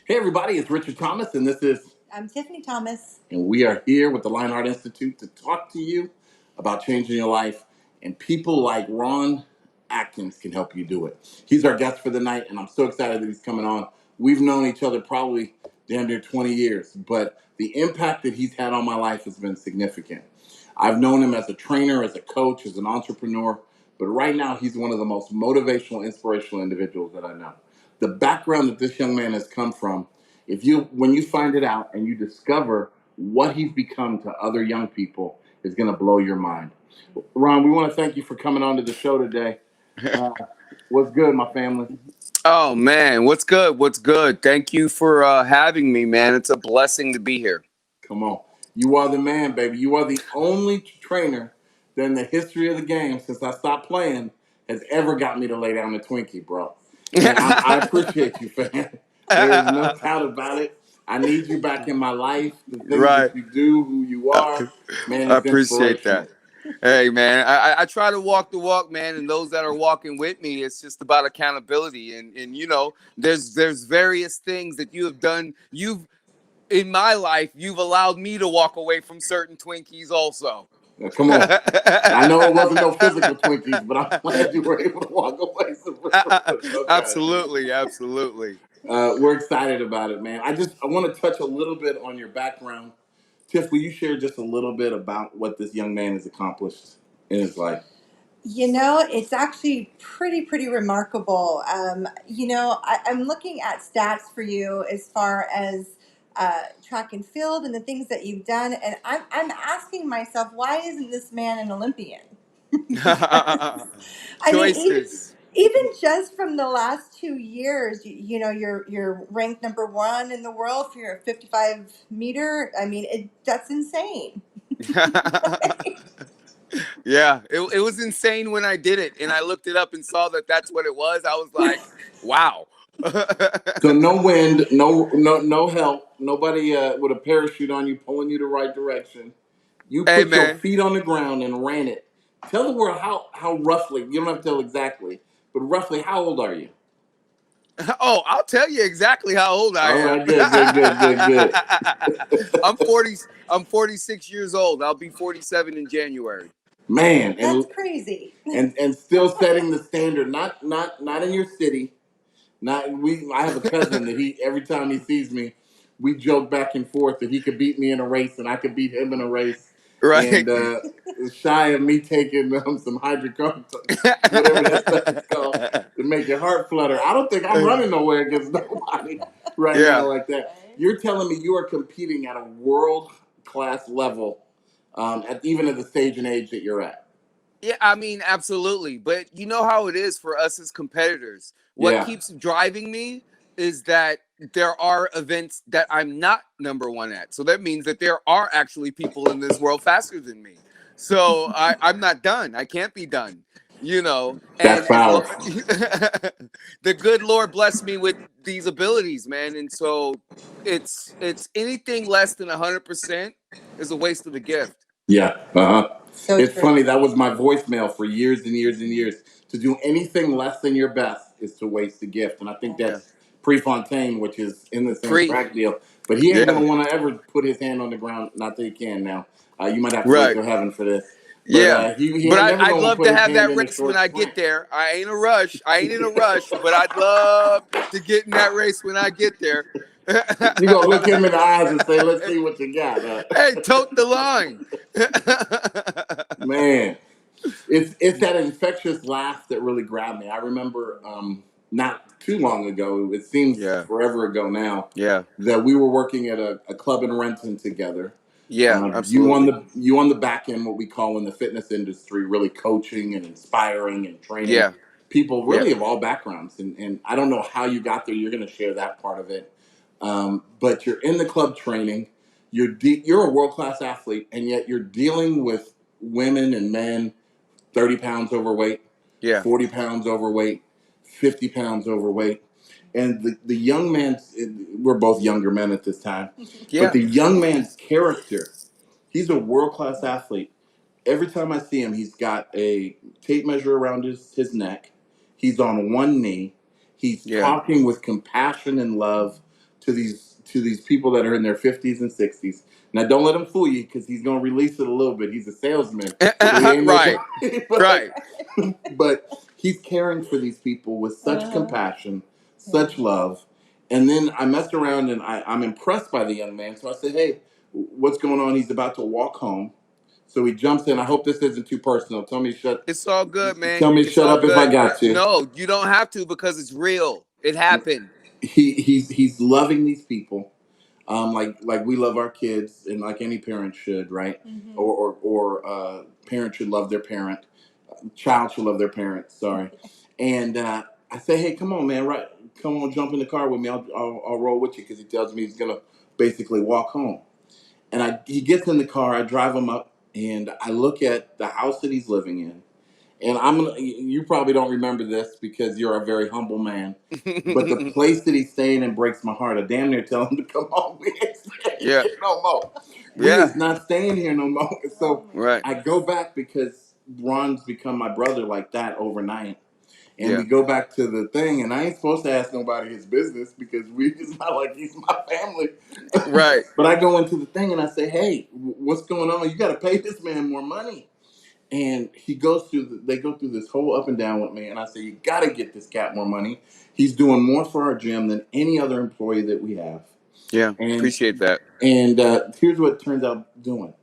Hey everybody, it's Richard Thomas and this is... I'm Tiffany Thomas. And we are here with the Lionheart Institute to talk to you about changing your life. And people like Ron Atkins can help you do it. He's our guest for the night and I'm so excited that he's coming on. We've known each other probably damn near 20 years, but the impact that he's had on my life has been significant. I've known him as a trainer, as a coach, as an entrepreneur, but right now he's one of the most motivational, inspirational individuals that I know. The background that this young man has come from, when you find it out and you discover what he's become to other young people, is going to blow your mind. Ron, we want to thank you for coming on to the show today. What's good, my family? Oh, man. What's good? What's good? Thank you for having me, man. It's a blessing to be here. Come on. You are the man, baby. You are the only trainer that in the history of the game, since I stopped playing, has ever got me to lay down a Twinkie, bro. And I appreciate you, fam. There is no doubt about it. I need you back in my life. The things that you do, who you are, man, I it's appreciate inspirational. that. Hey, man, I try to walk the walk, man, and those that are walking with me, it's just about accountability. And you know, there's various things that you have done. In my life, you've allowed me to walk away from certain Twinkies also. Now, come on. I know it wasn't no physical Twinkies, but I'm glad you were able to walk away. Absolutely, absolutely. We're excited about it, man. I want to touch a little bit on your background. Tiff, will you share just a little bit about what this young man has accomplished in his life? You know, it's actually pretty remarkable. I'm looking at stats for you as far as track and field and the things that you've done, and I'm asking myself, why isn't this man an Olympian? I mean, even just from the last 2 years, you're ranked number 1 in the world for your 55 meter. I mean, that's insane. Yeah, it was insane when I did it, and I looked it up and saw that that's what it was. I was like, wow. So no wind, no help, nobody with a parachute on you pulling you the right direction. You put your feet on the ground and ran it. Tell the world how roughly, you don't have to tell exactly, but roughly how old are you? Oh, I'll tell you exactly how old I am. All right, good. I'm 46 years old. I'll be 47 in January. Man, that's crazy. And still setting the standard, not in your city. I have a cousin that every time he sees me, we joke back and forth that he could beat me in a race and I could beat him in a race. Right. And shy of me taking some hydrocodone, whatever that stuff is called, to make your heart flutter. I don't think I'm running nowhere against nobody now like that. You're telling me you are competing at a world-class level, even at the stage and age that you're at. Yeah, I mean, absolutely. But you know how it is for us as competitors. What keeps driving me is that there are events that I'm not number 1 at. So that means that there are actually people in this world faster than me. So I'm not done. I can't be done. You know, and the good Lord blessed me with these abilities, man. And so it's anything less than 100% is a waste of the gift. Yeah. It's funny. That was my voicemail for years and years and years. To do anything less than your best is to waste the gift. And I think that's Prefontaine, which is in the same track deal. But he ain't going to want to ever put his hand on the ground. Not that he can now. You might have to wait till heaven for this. But, I'd love to have that race when I get there. I ain't in a rush, but I'd love to get in that race when I get there. You're going to look him in the eyes and say, let's see what you got. Hey, tote the line. Man, it's that infectious laugh that really grabbed me. I remember not too long ago, it seems forever ago now, that we were working at a club in Renton together. Absolutely. You on the back end, what we call in the fitness industry, really coaching and inspiring and training people really of all backgrounds. And I don't know how you got there. You're going to share that part of it. But you're in the club training. You're a world-class athlete, and yet you're dealing with women and men 30 pounds overweight, 40 pounds overweight, 50 pounds overweight. And the young man, we're both younger men at this time, but the young man's character, he's a world-class athlete. Every time I see him, he's got a tape measure around his neck. He's on one knee. He's talking with compassion and love to these people that are in their 50s and 60s. Now, don't let him fool you because he's going to release it a little bit. He's a salesman, so he ain't Right, nobody. right. But he's caring for these people with such compassion, such love. And then I messed around and I'm impressed by the young man. So I said, "Hey, what's going on?" He's about to walk home. So he jumps in. I hope this isn't too personal. It's all good, man. Tell me to It's shut all up if I good. got to. No, you don't have to because it's real. It happened. He's loving these people, like we love our kids, and like any parent should, right? Or parent should love their parent, child should love their parent. Sorry, and I say, hey, come on, man, right? Come on, jump in the car with me. I'll roll with you because he tells me he's gonna basically walk home, and he gets in the car. I drive him up, and I look at the house that he's living in. And you probably don't remember this because you're a very humble man. But the place that he's staying in breaks my heart. I damn near tell him to come home. We ain't staying Yeah. here no more. We Yeah. is not staying here no more. So Right. I go back because Ron's become my brother like that overnight. And Yeah. we go back to the thing, and I ain't supposed to ask nobody his business because it's not like he's my family. Right. But I go into the thing and I say, hey, what's going on? You got to pay this man more money. And they go through this whole up and down with me. And I say, you got to get this cat more money. He's doing more for our gym than any other employee that we have. Yeah. And Appreciate that. here's what it turns out doing.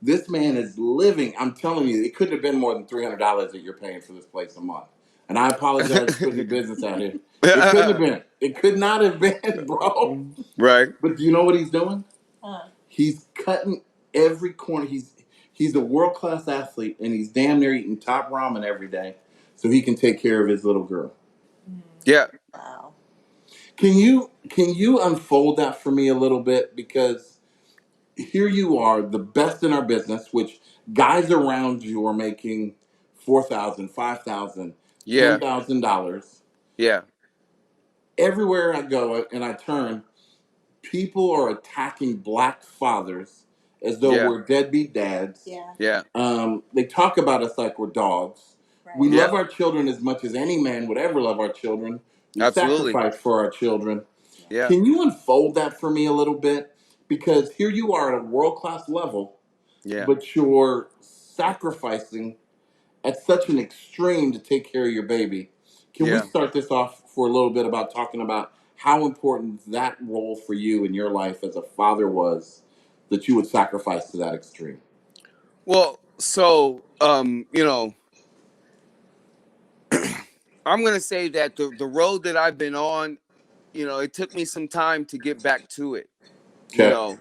This man is living. I'm telling you, it couldn't have been more than $300 that you're paying for this place a month. And I apologize for putting your business out here. It couldn't have been. It could not have been, bro. Right. But do you know what he's doing? He's cutting every corner. He's a world class athlete, and he's damn near eating top ramen every day, so he can take care of his little girl. Yeah. Wow. Can you unfold that for me a little bit? Because here you are, the best in our business, which guys around you are making $4,000, $5,000, Yeah. $10,000. Yeah. Everywhere I go and I turn, people are attacking black fathers as though Yeah. we're deadbeat dads. Yeah. Yeah. They talk about us like we're dogs. Right. We Yeah. love our children as much as any man would ever love our children. We Absolutely. sacrifice for our children. Yeah. Can you unfold that for me a little bit? Because here you are at a world class level, Yeah. but you're sacrificing at such an extreme to take care of your baby. Can we Yeah. start this off for a little bit about talking about how important that role for you in your life as a father was, that you would sacrifice to that extreme? Well, so I'm gonna say that the road that I've been on, it took me some time to get back to it. You Okay. know,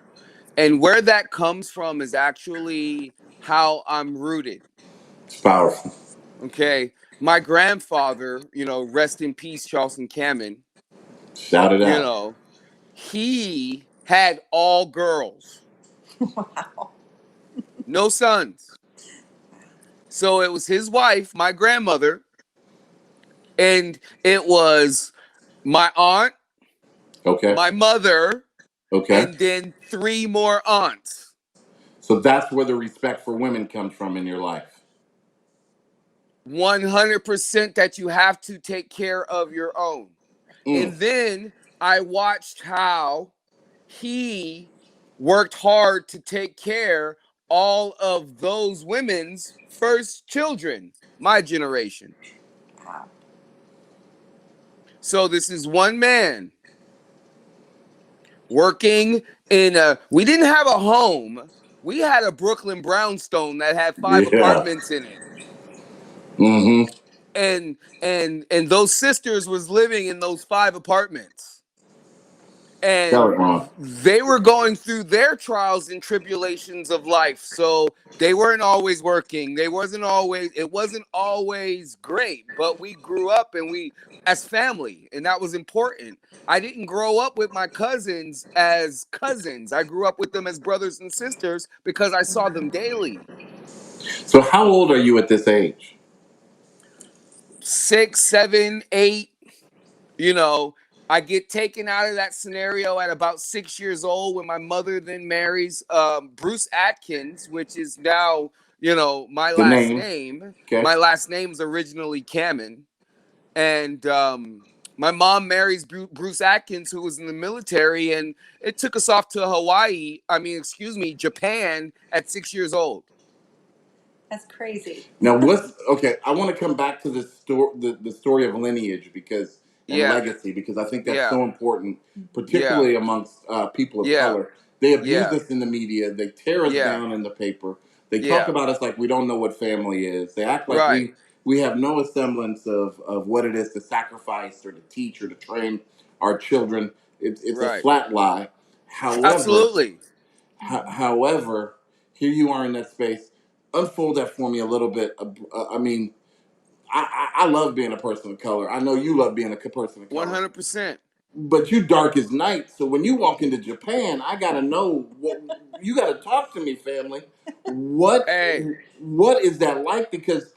and where that comes from is actually how I'm rooted. It's powerful. Okay. My grandfather, rest in peace, Charleston Cameron, Shout it you out. know, he had all girls, Wow. no sons. So it was his wife, my grandmother, and it was my aunt, Okay. my mother, Okay. and then three more aunts. So that's where the respect for women comes from in your life. 100% that you have to take care of your own. Mm. And then I watched how he worked hard to take care all of those women's first children, my generation. Wow. So this is one man working we didn't have a home. We had a Brooklyn brownstone that had 5 Yeah. apartments in it. Mm-hmm. And those sisters was living in those 5 apartments. Tell And it, Ron. they were going through their trials and tribulations of life. So they weren't always working. It wasn't always great, but we grew up and we as family, and that was important. I didn't grow up with my cousins as cousins. I grew up with them as brothers and sisters because I saw them daily. So how old are you at this age? 6, 7, 8, you know, I get taken out of that scenario at about 6 years old when my mother then marries Bruce Atkins, which is now, my The last name. name. Okay. My last name is originally Cameron. And My mom marries Bruce Atkins, who was in the military, and it took us off to Hawaii. I mean, excuse me, Japan at 6 years old. That's crazy. Now, what's okay? I want to come back to the story of lineage and Yeah, legacy, because I think that's yeah, so important, yeah, particularly amongst people of yeah, color. They abuse yeah, us in the media. They tear us yeah, down in the paper. They talk yeah. about us like we don't know what family is. They act like Right, we have no semblance of what it is to sacrifice or to teach or to train our children. It's a right. flat lie. However, Absolutely. however, here you are in that space. Unfold that for me a little bit. I mean, I love being a person of color. I know you love being a person of color. 100%. But you dark as night. So when you walk into Japan, I gotta know what you gotta talk to me, family. What Hey, what is that like? Because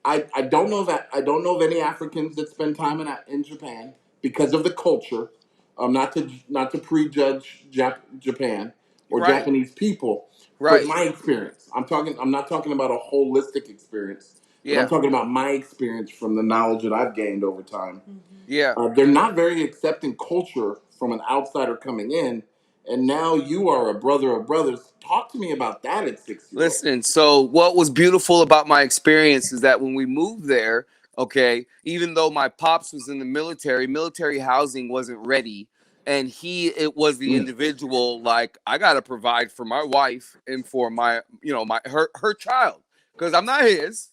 I don't know that I don't know of any Africans that spend time in Japan because of the culture. Not to prejudge Japan or right, Japanese people, but right. my experience. I'm not talking about a holistic experience, but I'm Yeah, talking about my experience from the knowledge that I've gained over time. yeah. They're not very accepting culture from an outsider coming in, and now you are a brother of brothers. Talk to me about that at 6 year old. Listen, so what was beautiful about my experience is that when we moved there, okay, even though my pops was in the military housing wasn't ready. And it was the Mm. individual, like, I got to provide for my wife and for my, her child. Because I'm not his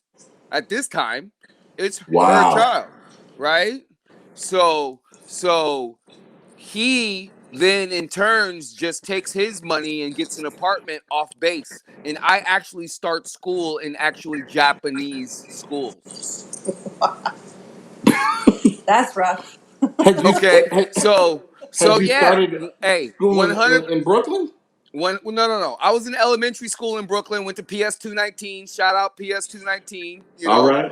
at this time. It's her Wow. child, right? So he then in turns just takes his money and gets an apartment off base, and I actually start school in actually Japanese schools. That's rough. Had you Okay, had, so you yeah. started Hey, school 100. in Brooklyn? No. I was in elementary school in Brooklyn. Went to PS 219. Shout out PS 219. All right.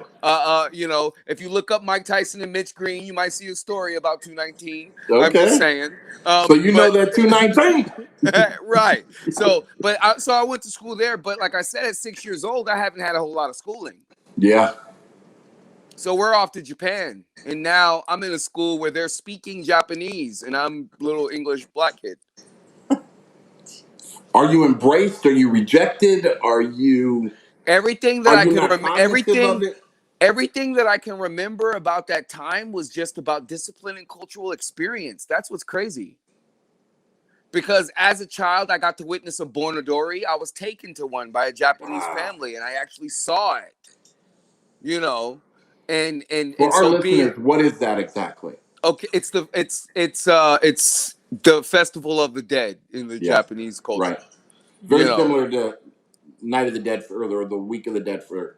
If you look up Mike Tyson and Mitch Green, you might see a story about 219. I'm just Okay. saying. So you know But that 219? right. So I went to school there. But like I said, at 6 years old, I haven't had a whole lot of schooling. Yeah. So we're off to Japan, and now I'm in a school where they're speaking Japanese, and I'm a little English black kid. Are you embraced? Are you rejected? Everything that Are I you can not cognitive of it? everything that I can remember about that time was just about discipline and cultural experience. That's what's crazy. Because as a child, I got to witness a Bornadori. I was taken to one by a Japanese Wow. family, and I actually saw it. You know, and For our so being listeners, what is that exactly? okay, it's the festival of the dead in the Yeah. Japanese culture. Right. You Very know, similar to Night of the Dead or the Week of the Dead for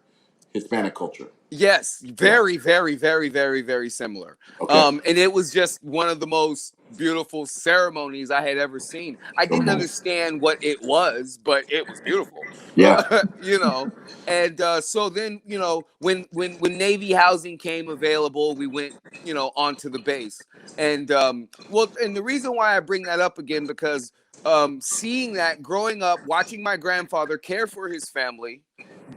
Hispanic culture. yes, Yeah. very, very, very, very, very similar. Okay. And it was just one of the most beautiful ceremonies I had ever seen. I Come didn't on. understand what it was, but it was beautiful. Yeah. You know, and so then when Navy housing came available, we went onto the base, and and the reason why I bring that up again because seeing that growing up, watching my grandfather care for his family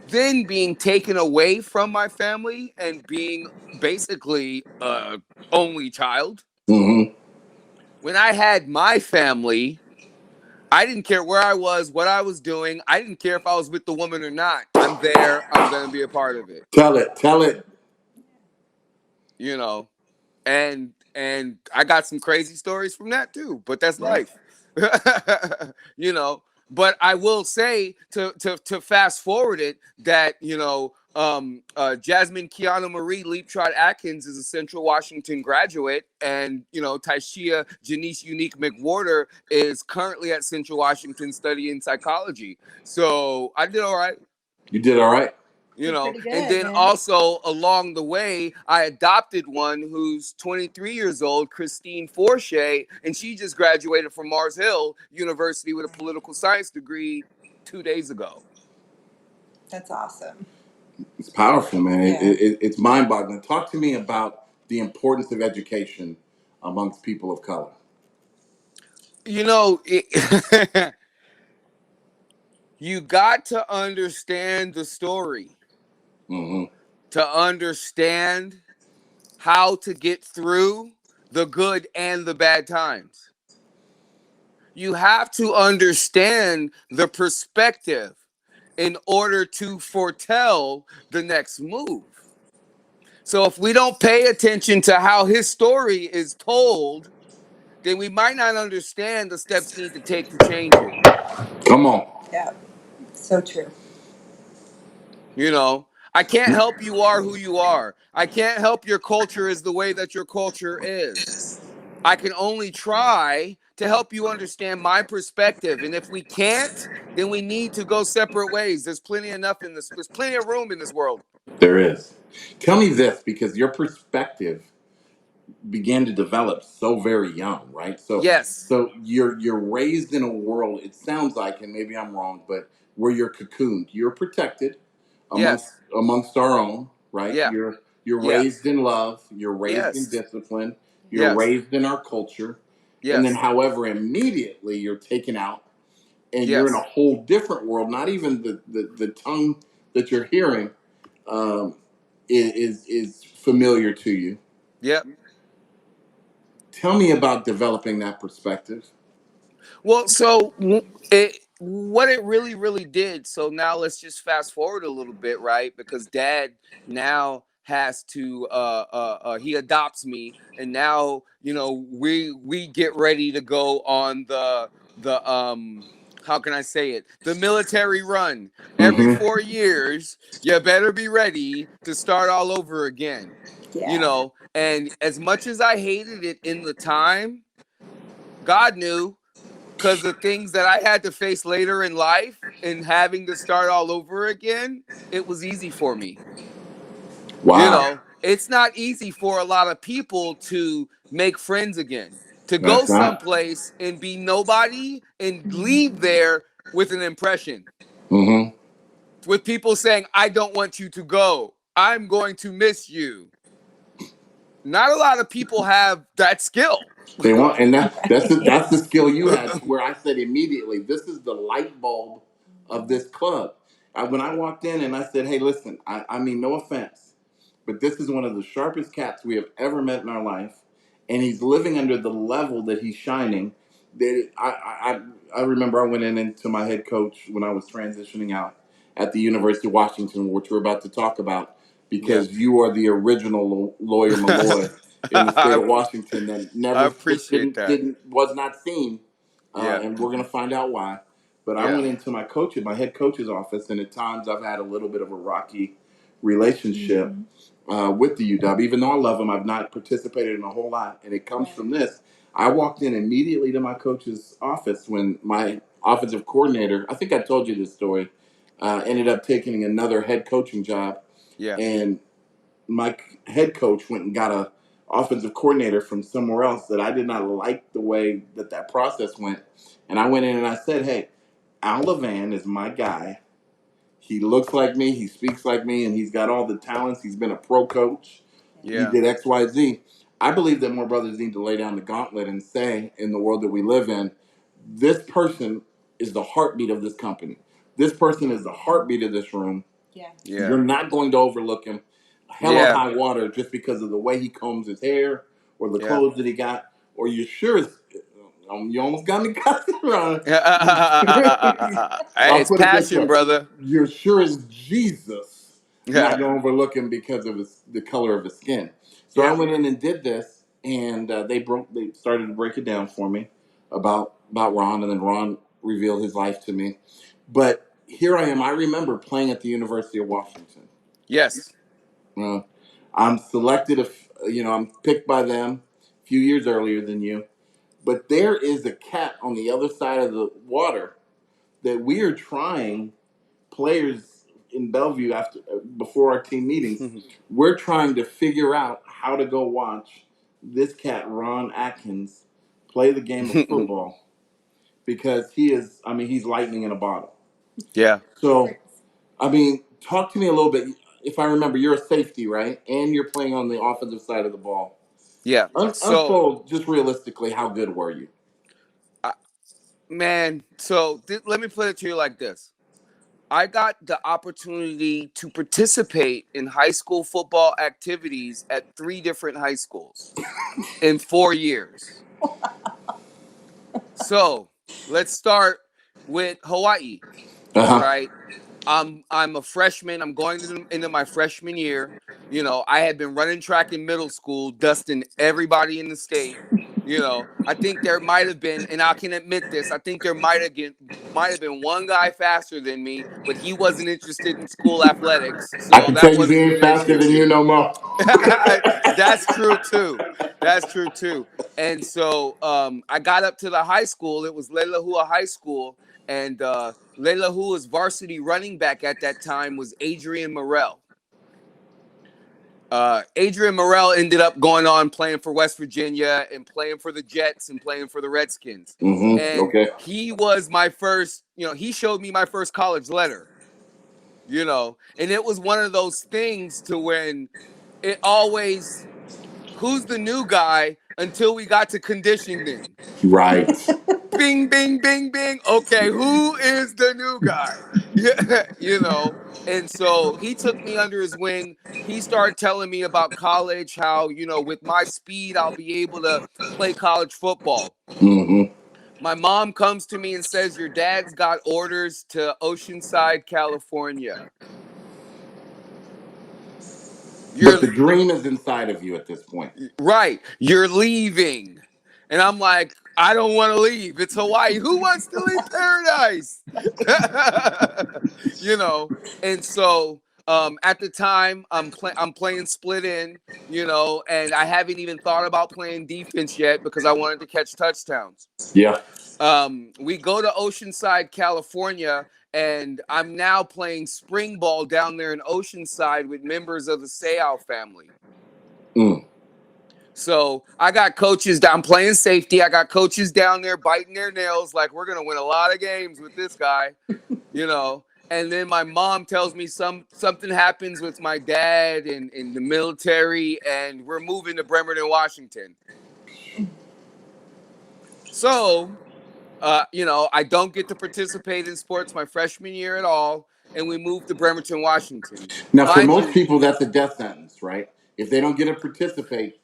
then being taken away from my family and being basically a only child. Mm-hmm. When I had my family, I didn't care where I was, what I was doing. I didn't care if I was with the woman or not. I'm there. I'm going to be a part of it. Tell it. Tell it. You know, and I got some crazy stories from that too, but that's Right. life. you know, but I will say to fast forward it that Jasmine Keanu Marie Leaptrot Atkins is a Central Washington graduate, and Taishia Janice Unique McWhorter is currently at Central Washington studying psychology. So I did all right. You did all right. Did pretty And good, then man. also along the way, I adopted one who's 23 years old, Christine Forche, and she just graduated from Mars Hill University with a political science degree 2 days ago. That's awesome. It's powerful, man. Yeah. It's mind boggling. Talk to me about the importance of education amongst people of color. You know, it, you got to understand the story Mm-hmm. to understand how to get through. the good and the bad times. You have to understand the perspective in order to foretell the next move. So if we don't pay attention to how his story is told, then we might not understand the steps you need to take to change it. Come on. Yeah, so true. You know, I can't help you are who you are. I can't help your culture is the way that your culture is. I can only try to help you understand my perspective. And if we can't, then we need to go separate ways. There's plenty enough in this. There's plenty of room in this world. There is. Tell me this, because your perspective began to develop so very young, right? So Yes. so you're raised in a world, it sounds like, and maybe I'm wrong, but where you're cocooned. You're protected Yes. amongst our own, right? Yeah. You're Yeah. raised in love, you're raised in Yes. discipline, you're Yes. raised in our culture. And then Yes. however immediately you're taken out and you're in a Yes. whole different world, not even the tongue that you're hearing um, is familiar to you. Yep. Tell me about developing that perspective. Well, so what it really did. So now let's just fast forward a little bit, right? Because Dad now has to he adopts me, and now we get ready to go on the how can I say it, the military run. Every Mm-hmm. 4 years you better be ready to start all over again. Yeah. And as much as I hated it in the time, God knew, because the things that I had to face later in life and having to start all over again, it was easy for me. Wow, It's not easy for a lot of people to make friends again, to go that's not. someplace and be nobody and leave there with an impression, Mm-hmm. with people saying, I don't want you to go. I'm going to miss you. Not a lot of people have that skill. They want, and Right. that's the skill you had. Where I said immediately, this is the light bulb of this club. When I walked in and I said, "Hey, listen, I mean no offense, but this is one of the sharpest cats we have ever met in our life, and he's living under the level that he's shining." That I remember I went in into my head coach when I was transitioning out at the University of Washington, which we're about to talk about, Yeah. because you are the original lawyer Malloy in the state I of Washington that never appreciate that. was not seen, Yeah. and we're gonna find out why. But I Yeah. went into my head coach's office, and at times I've had a little bit of a rocky relationship with the UW. Even though I love them, I've not participated in a whole lot, and it comes from this. I walked in immediately to my coach's office when my offensive coordinator, I think I told you this story, ended up taking another head coaching job, Yeah. and my head coach went and got a offensive coordinator from somewhere else that I did not like the way that process went. And I went in and I said, "Hey, Al Levan is my guy. He looks like me, he speaks like me, and he's got all the talents. He's been a pro coach. He Yeah. did X, Y, Z." I believe that more brothers need to lay down the gauntlet and say, in the world that we live in, this person is the heartbeat of this company. This person is the heartbeat of this room. Yeah. Yeah. You're not going to overlook him, hell or Yeah. high water, just because of the way he combs his hair or the Yeah. clothes that he got. Or you sure as you almost got me cussing around. Hey, I'll it's put it this passion, way: brother. you're sure as Jesus not Yeah. going to overlook him because of the color of his skin. So I Yeah. went in and did this, and they started to break it down for me about Ron, and then Ron revealed his life to me. But here I am. I remember playing at the University of Washington. Yes. Uh, I'm selected, I'm picked by them a few years earlier than you. But there is a cat on the other side of the water that we are trying, players in Bellevue before our team meetings, we're trying to figure out how to go watch this cat, Ron Atkins, play the game of football because he's lightning in a bottle. Yeah. So, I mean, talk to me a little bit. If I remember, you're a safety, right? And you're playing on the offensive side of the ball. Yeah. So, Unfold just realistically, how good were you? man, so let me put it to you like this. I got the opportunity to participate in high school football activities at 3 different high schools in 4 years. So let's start with Hawaii. All right. I'm a freshman. I'm going into my freshman year. I had been running track in middle school, dusting everybody in the state. I think there might have been, and I can admit this, I think there might have been one guy faster than me, but he wasn't interested in school athletics, I so can that tell you he wasn't ain't an faster issue. than you no more. That's true too. That's true too. And so I got up to the high school. It was Leilahua High School, and Leilahua's varsity running back at that time was Adrian Morrell. Adrian Morrell ended up going on playing for West Virginia and playing for the Jets and playing for the Redskins. And Okay. he was my first, he showed me my first college letter, and it was one of those things to when it always, who's the new guy until we got to conditioning. Right. Bing, bing, bing, bing. Okay, who is the new guy? And so he took me under his wing. He started telling me about college, how, with my speed, I'll be able to play college football. Mm-hmm. My mom comes to me and says, your dad's got orders to Oceanside, California. But the dream is inside of you at this point. Right. You're leaving. And I'm like, I don't want to leave. It's Hawaii. Who wants to leave paradise? And so at the time I'm playing split end, and I haven't even thought about playing defense yet because I wanted to catch touchdowns. Yeah. We go to Oceanside, California, and I'm now playing spring ball down there in Oceanside with members of the Seau family. So I got coaches down playing safety. I got coaches down there biting their nails like we're gonna win a lot of games with this guy, And then my mom tells me something happens with my dad in the military, and we're moving to Bremerton, Washington. So, I don't get to participate in sports my freshman year at all, and we moved to Bremerton, Washington. Now, for Mind most you, people, that's a death sentence, right? If they don't get to participate,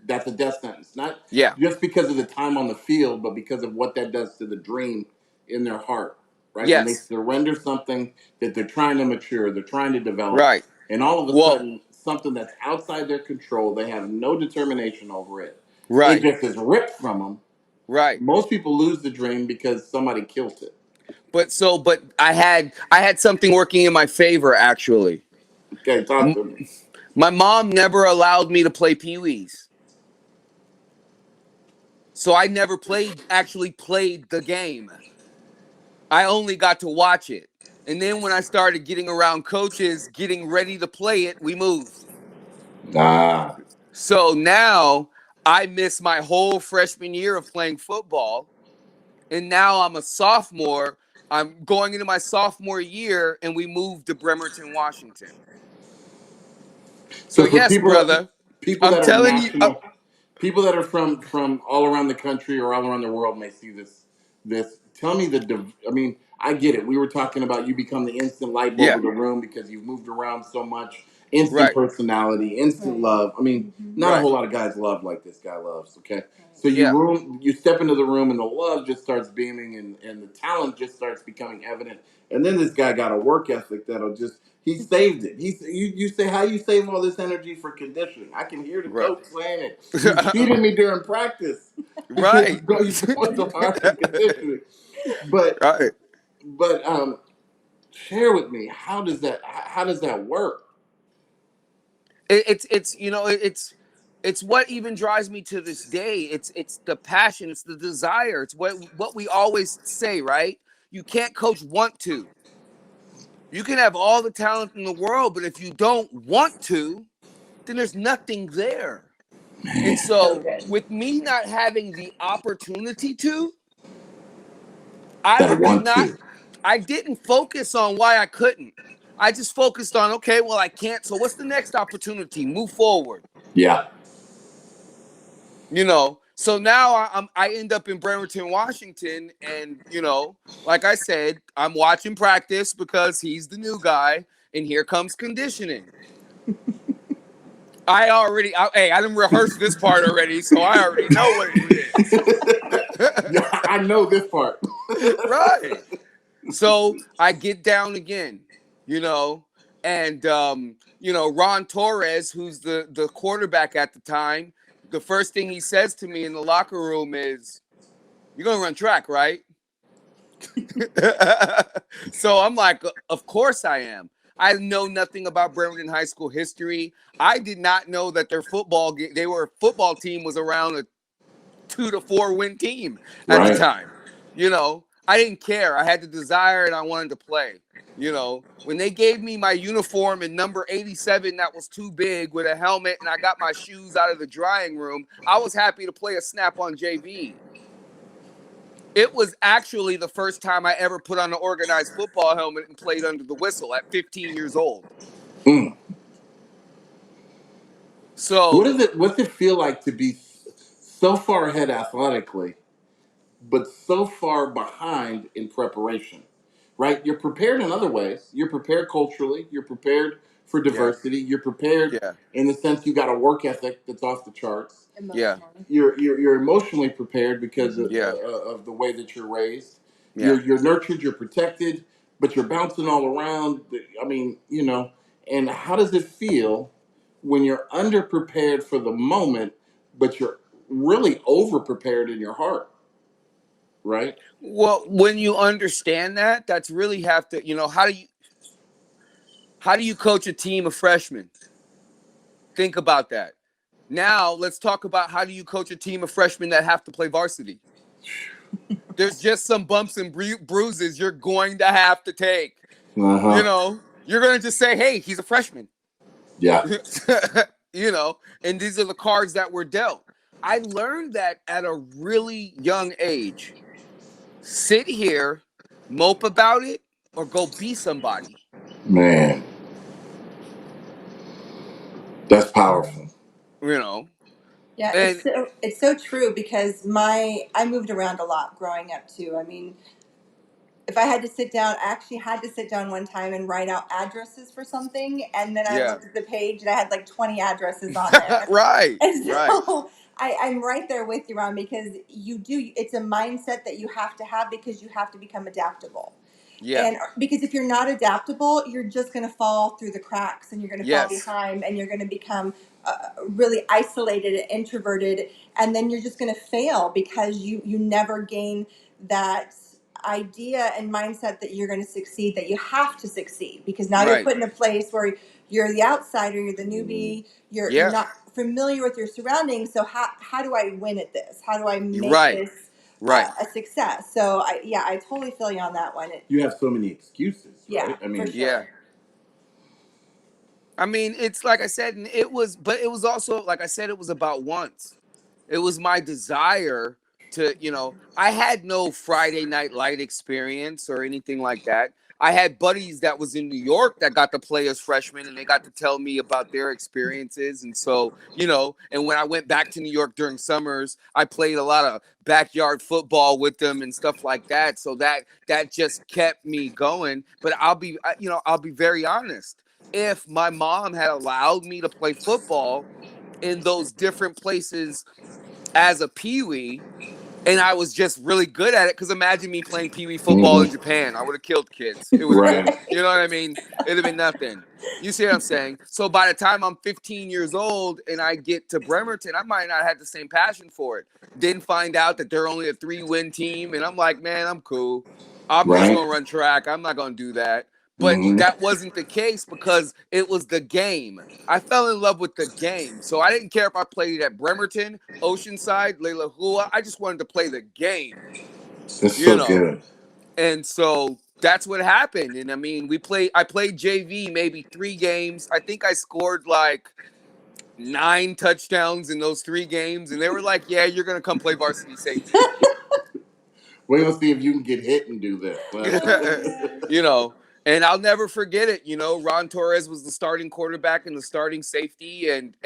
that's a death sentence. Not yeah, just because of the time on the field, but because of what that does to the dream in their heart, right? When they yes, surrender something that they're trying to mature, they're trying to develop, right. and all of a Well, sudden, something that's outside their control, they have no determination over it. It right, just is ripped from them. right. Most people lose the dream because somebody killed it. But I had something working in my favor actually. Okay, talk to me. My mom never allowed me to play Pee-wees. So I never actually played the game. I only got to watch it. And then when I started getting around coaches, getting ready to play it, we moved. Ah. So now I miss my whole freshman year of playing football. And now I'm a sophomore. I'm going into my sophomore year, and we moved to Bremerton, Washington. So So for yes, brother, people I'm that are telling you. national, people that are from all around the country or all around the world may see this. Tell me I mean, I get it. We were talking about you become the instant light bulb Yeah, of the room because you've moved around so much. Instant right, personality, instant love. I mean, not a right, whole lot of guys love like this guy loves. Okay, so yeah, you step into the room and the love just starts beaming and the talent just starts becoming evident. And then this guy got a work ethic that'll just he saved it. You say how you save all this energy for conditioning. I can hear the right, coach saying it. You cheated me during practice. right, You went so hard in conditioning. But right. share with me how does that work? It's it's what even drives me to this day. It's the passion, it's the desire. It's what we always say, right? You can't coach want to. You can have all the talent in the world, but if you don't want to, then there's nothing there. And so, with me not having the opportunity to, I That did want not, to. I didn't focus on why I couldn't. I just focused on, okay, well, I can't. So, what's the next opportunity? Move forward. Yeah. So now I end up in Bremerton, Washington, and like I said, I'm watching practice because he's the new guy, and here comes conditioning. I didn't rehearse this part already, so I already know what it is. Yeah, I know this part. Right. So I get down again, and Ron Torres, who's the quarterback at the time, the first thing he says to me in the locker room is, "You're gonna run track, right?" So I'm like, "Of course I am." I know nothing about Bremerton High School history. I did not know that their football team was around a 2 to 4 win team at the Right. time. I didn't care. I had the desire and I wanted to play. When they gave me my uniform in number 87 that was too big with a helmet and I got my shoes out of the drying room, I was happy to play a snap on JV. It was actually the first time I ever put on an organized football helmet and played under the whistle at 15 years old. Mm. So what's it feel like to be so far ahead athletically, but so far behind in preparation? Right? You're prepared in other ways. You're prepared culturally. You're prepared for diversity. You're prepared in the sense you got a work ethic that's off the charts. Yeah. You're emotionally prepared because of the way that you're raised. Yeah. You're nurtured. You're protected, but you're bouncing all around. I mean, And how does it feel when you're underprepared for the moment, but you're really over prepared in your heart? Right? Well, when you understand that, that's really have to, how do you coach a team of freshmen? Think about that. Now, let's talk about how do you coach a team of freshmen that have to play varsity? There's just some bumps and bruises you're going to have to take. Uh-huh. You're going to just say, "Hey, he's a freshman." Yeah. And these are the cards that were dealt. I learned that at a really young age. Sit here, mope about it, or go be somebody. Man. That's powerful. Yeah, And it's so true because I moved around a lot growing up too. I mean, if I had to sit down, I actually had to sit down one time and write out addresses for something, and then I looked at the page and I had like 20 addresses on there. Right. And so Right. I'm right there with you, Ron, because it's a mindset that you have to have because you have to become adaptable. Yeah. And because if you're not adaptable, you're just going to fall through the cracks and you're going to fall Yes. behind and you're going to become really isolated and introverted. And then you're just going to fail because you never gain that idea and mindset that you're going to succeed, that you have to succeed, because now you're Right. put in a place where you're the outsider, you're the newbie, you're Yeah. not familiar with your surroundings. So how do I win at this? How do I make Right. this Right. a success? So I totally feel you on that one. You have so many excuses, Yeah, right? I mean, for sure. Yeah. I mean, it's like I said, and it was also, like I said, it was about once. It was my desire to, I had no Friday Night Light experience or anything like that. I had buddies that was in New York that got to play as freshmen and they got to tell me about their experiences. And so, and when I went back to New York during summers, I played a lot of backyard football with them and stuff like that. So that just kept me going. But I'll be very honest. If my mom had allowed me to play football in those different places as a peewee, and I was just really good at it, because imagine me playing peewee football in Japan. I would have killed kids. It would have been, you know what I mean? It'd have been nothing. You see what I'm saying? So by the time I'm 15 years old and I get to Bremerton, I might not have the same passion for it. Then find out that they're only a 3-win team, and I'm like, man, I'm cool. I'm just going to run track. I'm not going to do that. But that wasn't the case because it was the game. I fell in love with the game. So I didn't care if I played at Bremerton, Oceanside, Leilahua. I just wanted to play the game. That's so good. And so that's what happened. And I mean, I played JV maybe 3 games. I think I scored like 9 touchdowns in those 3 games. And they were like, yeah, you're going to come play varsity safety. We're going to see if you can get hit and do this. You know, And I'll never forget it. Ron Torres was the starting quarterback and the starting safety, and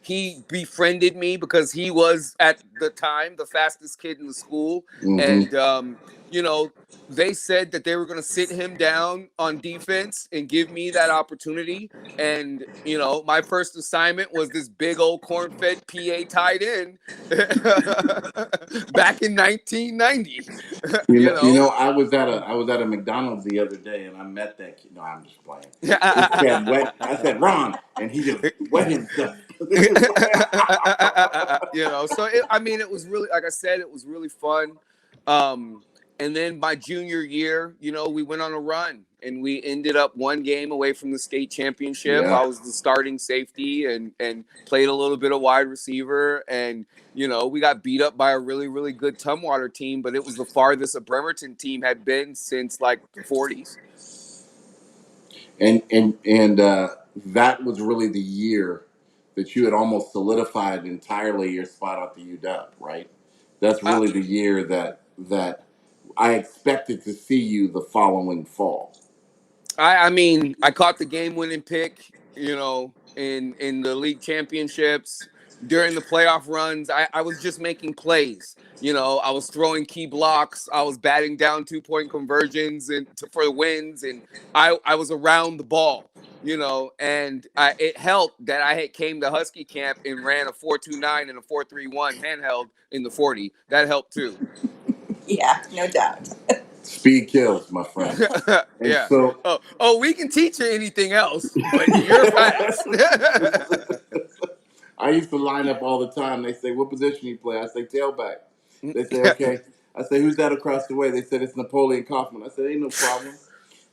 he befriended me because he was at the time the fastest kid in the school. Mm-hmm. And they said that they were going to sit him down on defense and give me that opportunity. And my first assignment was this big old corn-fed PA tight end back in 1990. I was at a McDonald's the other day and I met that kid. No, I'm just playing. It said wet. I said Ron, and he just wet himself. It was really, like I said, it was really fun. And then my junior year, we went on a run and we ended up one game away from the state championship. Yeah. I was the starting safety and played a little bit of wide receiver. And, we got beat up by a really, really good Tumwater team, but it was the farthest a Bremerton team had been since like the 40s. And that was really the year that you had almost solidified entirely your spot at the UW, right? That's really the year that I expected to see you the following fall. I caught the game-winning pick, in the league championships. During the playoff runs, I was just making plays. I was throwing key blocks. I was batting down 2-point conversions for the wins, and I was around the ball. And it helped that I came to Husky camp and ran a 4.29 and a 4.31 handheld in the 40. That helped too. Yeah, no doubt. Speed kills, my friend. And Yeah. so, we can teach you anything else, but you're fast. I used to line up all the time. They say, "What position you play?" I say, "Tailback." They say, "Okay." I say, "Who's that across the way?" They said, "It's Napoleon Kaufman." I said, "Ain't no problem."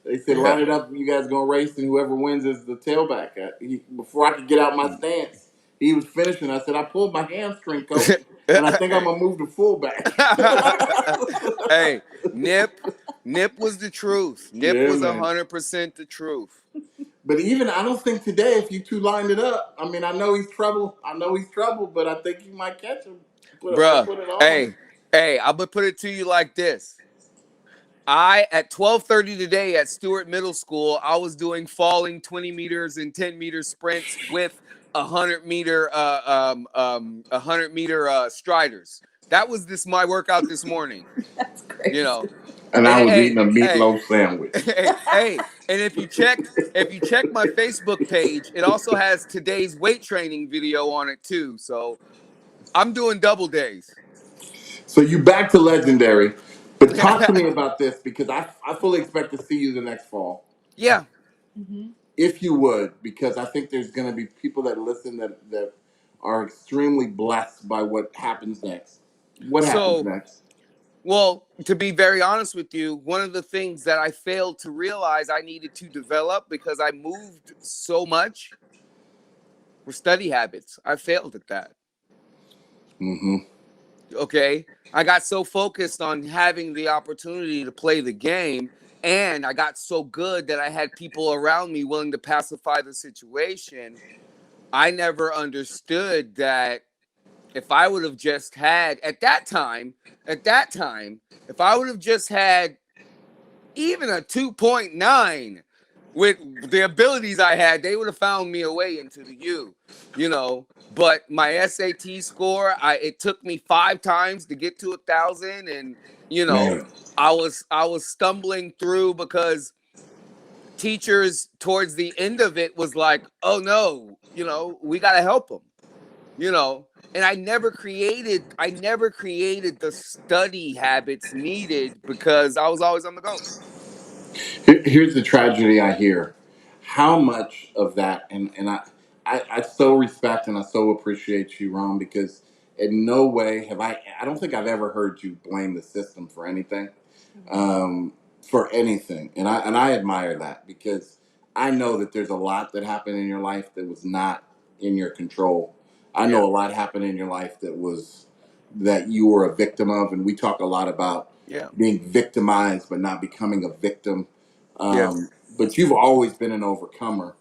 They said, "Line it up. You guys gonna race, and whoever wins is the tailback." Before I could get out my stance, he was finishing. I said, "I pulled my hamstring, coach, and I think I'm gonna move to fullback." Hey, Nip was the truth. Nip Yeah, was man. 100% the truth. But even I don't think today, if you two lined it up, I mean, I know he's trouble. But I think you might catch him. Put Bruh, it on him. hey, I'm gonna put it to you like this. At 12:30 today at Stewart Middle School, I was doing falling 20 meters and 10-meter sprints with 100-meter 100-meter striders. That was my workout this morning. That's crazy. And I was eating a Hey, meatloaf sandwich. and if you check my Facebook page, it also has today's weight training video on it too. So I'm doing double days. So you back to legendary, but talk to me about this because I fully expect to see you the next fall. Yeah. Mm-hmm. If you would, because I think there's going to be people that listen that are extremely blessed by what happens next. What happens next? Well, to be very honest with you, one of the things that I failed to realize I needed to develop because I moved so much were study habits. I failed at that. Mm-hmm. Okay. I got so focused on having the opportunity to play the game, and I got so good that I had people around me willing to pacify the situation. I never understood that if I would have just had at that time, if I would have just had even a 2.9 with the abilities I had, they would have found me a way into the U. But my SAT score, it took me 5 times to get to 1,000, and Man. I was stumbling through because teachers towards the end of it was like, "Oh no, we got to help them." And I never created the study habits needed because I was always on the go. Here's the tragedy I hear. How much of that, and I so respect and I so appreciate you, Ron, because in no way I don't think I've ever heard you blame the system for anything. For anything. And I admire that because I know that there's a lot that happened in your life that was not in your control. I know a lot happened in your life that you were a victim of, and we talk a lot about being victimized but not becoming a victim. But you've always been an overcomer.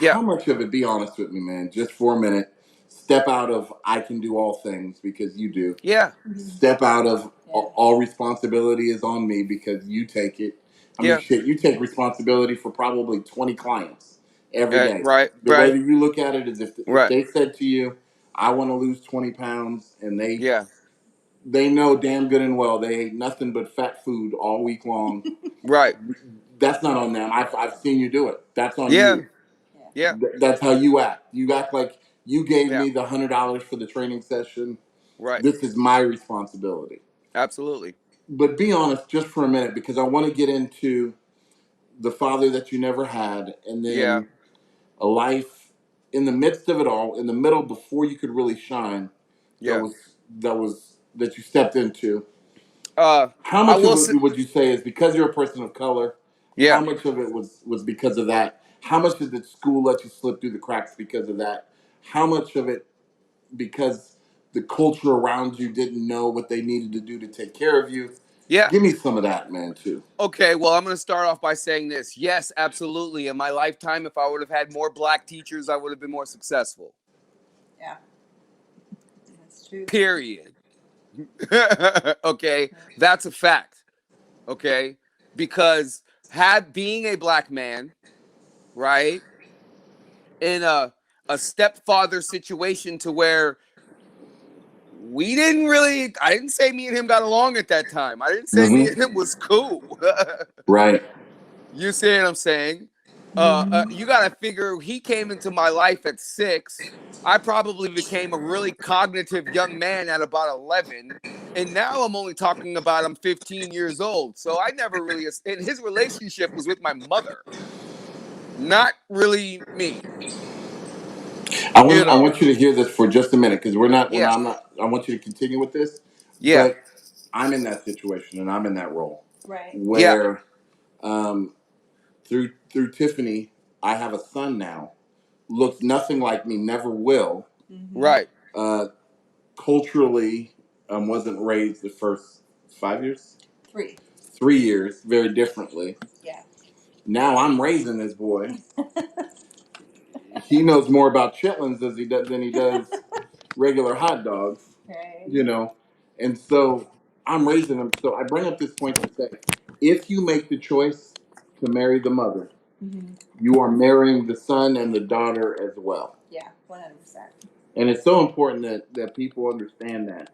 Yeah. How much of it, be honest with me, man, just for a minute, step out of I can do all things because you do. Yeah. Step out of all responsibility is on me because you take it. I mean, shit, you take responsibility for probably 20 clients every day. Right. The way that you look at it is if Right. they said to you, I want to lose 20 pounds, and Yeah. they know damn good and well they ate nothing but fat food all week long. Right. That's not on them. I've seen you do it. That's on Yeah. you. Yeah. That's how you act. You act like you gave Yeah. me the $100 for the training session. Right. This is my responsibility. Absolutely. But be honest just for a minute, because I want to get into the father that you never had, and Yeah. then a life in the midst of it all, in the middle before you could really shine, that Yeah. was that you stepped into. How I much of will it say, would you say is because you're a person of color? How yeah. much of it was because of that? How much did the school let you slip through the cracks because of that? How much of it because the culture around you didn't know what they needed to do to take care of you? Yeah. Give me some of that, man, too. Okay, well, I'm going to start off by saying this. Yes, absolutely. In my lifetime, if I would have had more black teachers, I would have been more successful. Yeah, that's true. Period. Okay, that's a fact. Okay, because being a black man, right, in a stepfather situation to where I didn't say me and him got along at that time. I didn't say me and him was cool. Right. You see what I'm saying? You got to figure he came into my life at 6. I probably became a really cognitive young man at about 11. And now I'm only talking about I'm 15 years old. So I never really, and his relationship was with my mother, not really me. I You know? want you to hear this for just a minute because Yeah. I'm not. I want you to continue with this, Yeah. but I'm in that situation and I'm in that role, Right. Yeah. where through Tiffany, I have a son now. Looks nothing like me, never will. Right. Uh, Culturally, wasn't raised the first 5 years. 3 years, very differently. Yeah. Now I'm raising this boy. He knows more about chitlins than he does regular hot dogs. Right. You know, and so I'm raising him. So I bring up this point to say, if you make the choice to marry the mother, you are marrying the son and the daughter as well. Yeah, 100%. And it's so important that people understand that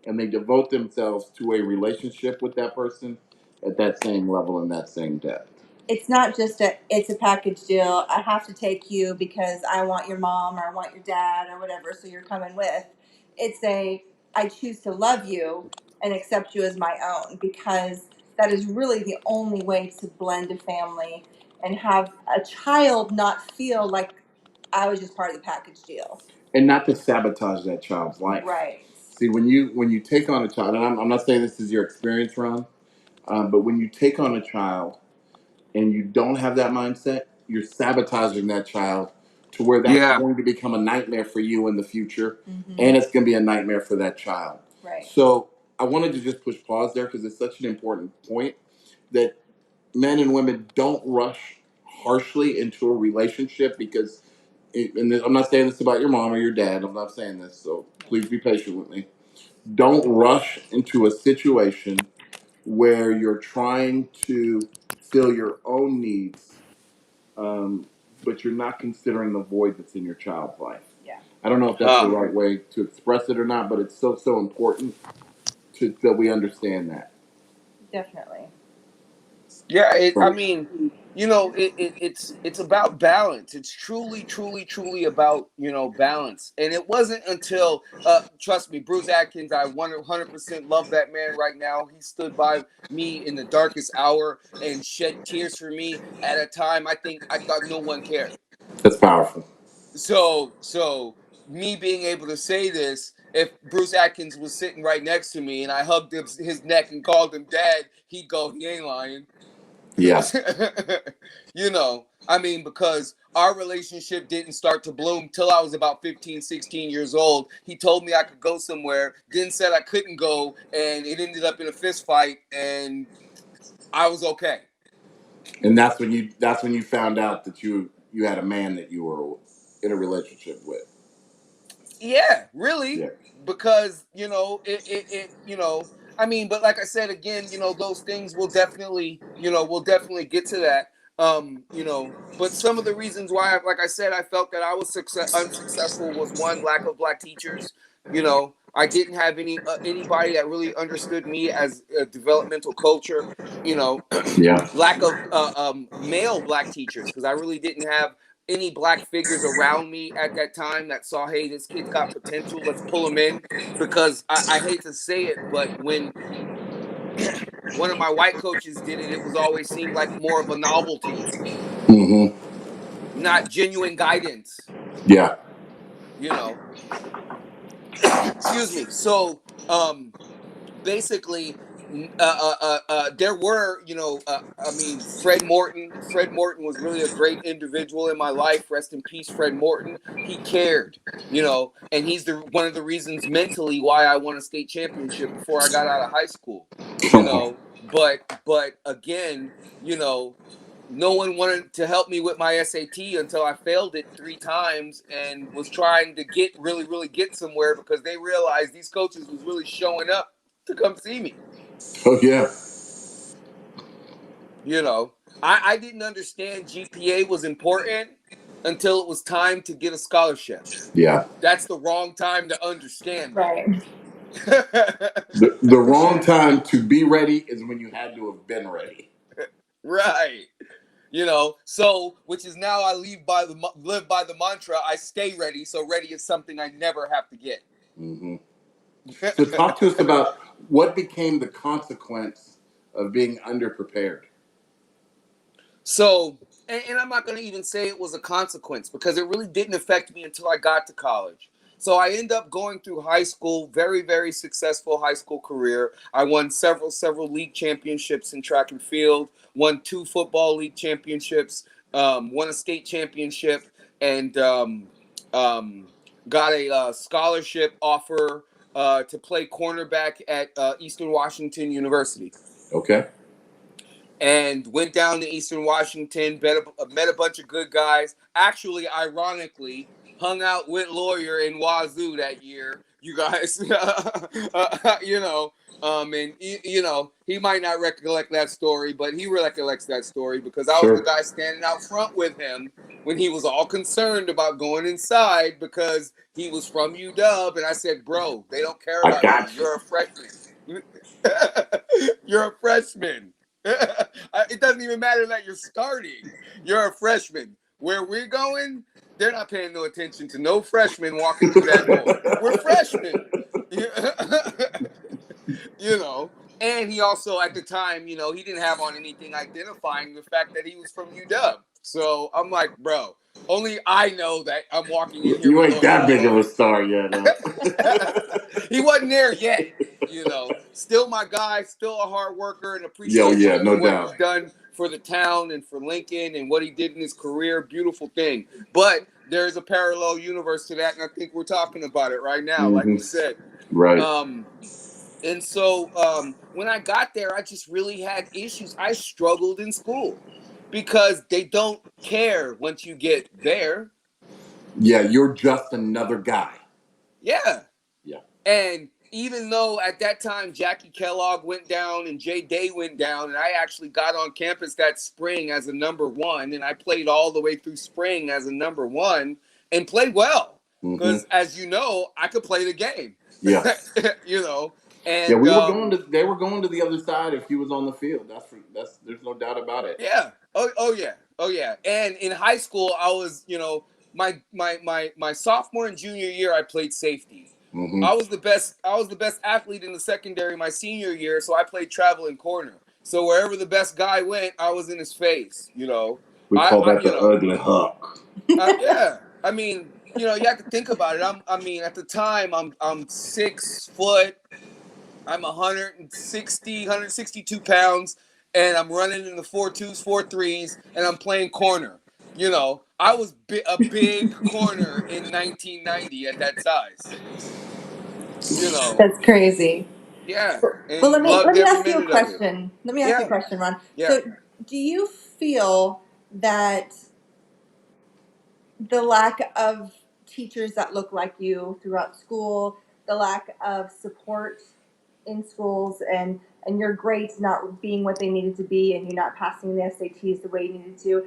and they devote themselves to a relationship with that person at that same level and that same depth. It's not just it's a package deal. I have to take you because I want your mom or I want your dad or whatever, so you're coming with. It's I choose to love you and accept you as my own because that is really the only way to blend a family and have a child not feel like I was just part of the package deal. And not to sabotage that child's life. Right. See, when you take on a child, and I'm not saying this is your experience, Ron, but when you take on a child and you don't have that mindset, you're sabotaging that child to where that's Yeah. going to become a nightmare for you in the future, and it's going to be a nightmare for that child. Right. So I wanted to just push pause there because it's such an important point that men and women don't rush harshly into a relationship because, and I'm not saying this about your mom or your dad. I'm not saying this, so please be patient with me. Don't rush into a situation where you're trying to fill your own needs, but you're not considering the void that's in your child's life. Yeah. I don't know if that's the right way to express it or not, but it's so important that we understand that. Definitely. Yeah, I Right. mean, it's about balance. It's truly about balance. And it wasn't until trust me, Bruce Atkins, I 100% love that man right now. He stood by me in the darkest hour and shed tears for me at a time I thought no one cared. That's powerful. So me being able to say this, if Bruce Atkins was sitting right next to me and I hugged his neck and called him dad, he'd go, he ain't lying. Yeah. I mean, because our relationship didn't start to bloom till I was about 15, 16 years old. He told me I could go somewhere, then said I couldn't go, and it ended up in a fist fight, and I was okay. And that's when you found out that you had a man that you were in a relationship with. Yeah, really. Yeah. Because, I mean, but like I said again, those things will definitely, we'll definitely get to that. But some of the reasons why, like I said, I felt that I was unsuccessful was one, lack of black teachers. I didn't have anybody that really understood me as a developmental culture. Yeah. Lack of male black teachers, because I really didn't have any black figures around me at that time that saw, hey, this kid's got potential, let's pull him in. Because I hate to say it, but when one of my white coaches did it, it was always seemed like more of a novelty, Mm-hmm. not genuine guidance. Yeah. You know, excuse me. So, basically, there were, I mean, Fred Morton. Fred Morton was really a great individual in my life. Rest in peace, Fred Morton. He cared, and he's one of the reasons mentally why I won a state championship before I got out of high school. You know, but again, you know, no one wanted to help me with my SAT until I failed it 3 times and was trying to really get somewhere, because they realized these coaches was really showing up to come see me. Oh yeah. I didn't understand GPA was important until it was time to get a scholarship. Yeah. That's the wrong time to understand Right. that. The wrong time to be ready is when you had to have been ready. Right. So which is now I live by the mantra, I stay ready, so ready is something I never have to get. Mm-hmm. So talk to us about what became the consequence of being underprepared. So, and I'm not going to even say it was a consequence, because it really didn't affect me until I got to college. So I end up going through high school, very, very successful high school career. I won several league championships in track and field, won 2 football league championships, won a state championship, and got a scholarship offer to play cornerback at Eastern Washington University. Okay. And went down to Eastern Washington, met a bunch of good guys. Actually, ironically, hung out with Lawyer in Wazoo that year. You guys, and he might not recollect that story, but he recollects that story, because I was the Sure. guy standing out front with him when he was all concerned about going inside because he was from UW, and I said, "Bro, they don't care I about you. got you. You're a freshman. You're a freshman." It doesn't even matter that you're starting. You're a freshman. Where we're going, they're not paying no attention to no freshmen walking through that door. We're freshmen. you know. And he also, at the time, he didn't have on anything identifying the fact that he was from UW. So I'm like, bro, only I know that I'm walking in here You with ain't Lawyer that big of a Malone. star yet, huh? He wasn't there yet. Still my guy, still a hard worker, and Yo, appreciate yeah, him no for what doubt. he's done for the town and for Lincoln and what he did in his career. Beautiful thing. But there's a parallel universe to that, and I think we're talking about it right now, like Mm-hmm. we said. Right. And so when I got there, I just really had issues. I struggled in school because they don't care once you get there. Yeah, you're just another guy. Yeah. Yeah. And even though at that time Jackie Kellogg went down and Jay Day went down, and I actually got on campus that spring as a number 1, and I played all the way through spring as a number 1 and played well. Mm-hmm. Because as you know, I could play the game. Yes. Yeah, And we were going to. They were going to the other side if he was on the field. That's. There's no doubt about it. yeah. Oh yeah. And in high school, I was, my sophomore and junior year, I played safety. Mm-hmm. I was the best. I was the best athlete in the secondary my senior year, so I played traveling corner. So wherever the best guy went, I was in his face. We call that the ugly huck. Yeah. I mean, you have to think about it. At the time, I'm 6 foot. I'm 162 pounds, and I'm running in the 4.2s, 4.3s, and I'm playing corner. I was a big corner in 1990 at that size. That's crazy. Yeah, Well, and let loved me every ask you a minute of it. question. Let me ask you a Yeah, question, Ron. yeah. So, do you feel that the lack of teachers that look like you throughout school, the lack of support in schools and your grades not being what they needed to be and you not passing the SATs the way you needed to.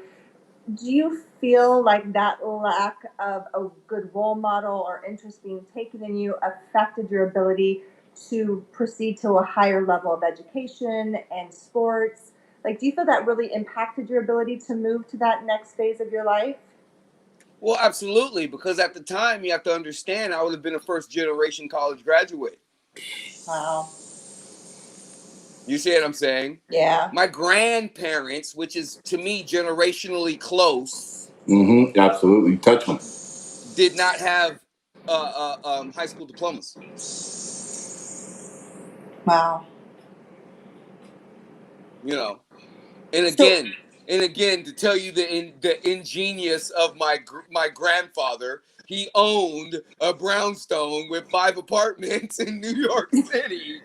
Do you feel like that lack of a good role model or interest being taken in you affected your ability to proceed to a higher level of education and sports? Like, do you feel that really impacted your ability to move to that next phase of your life? Well, absolutely, because at the time, you have to understand, I would have been a first-generation college graduate. Wow. You see what I'm saying? Yeah. My grandparents, which is to me generationally close, Absolutely. Touch them. did not have high school diplomas. Wow. You know, and So, again, to tell you the ingenious of my grandfather, he owned a brownstone with 5 apartments in New York City.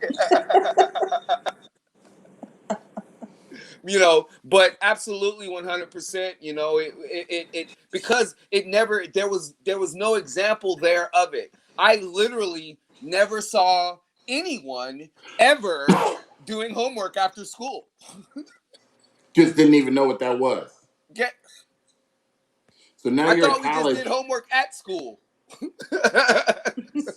But absolutely 100%, it because it never there was no example there of it. I literally never saw anyone ever doing homework after school. Just didn't even know what that was. Get So now I you're at thought we just college. did homework at school.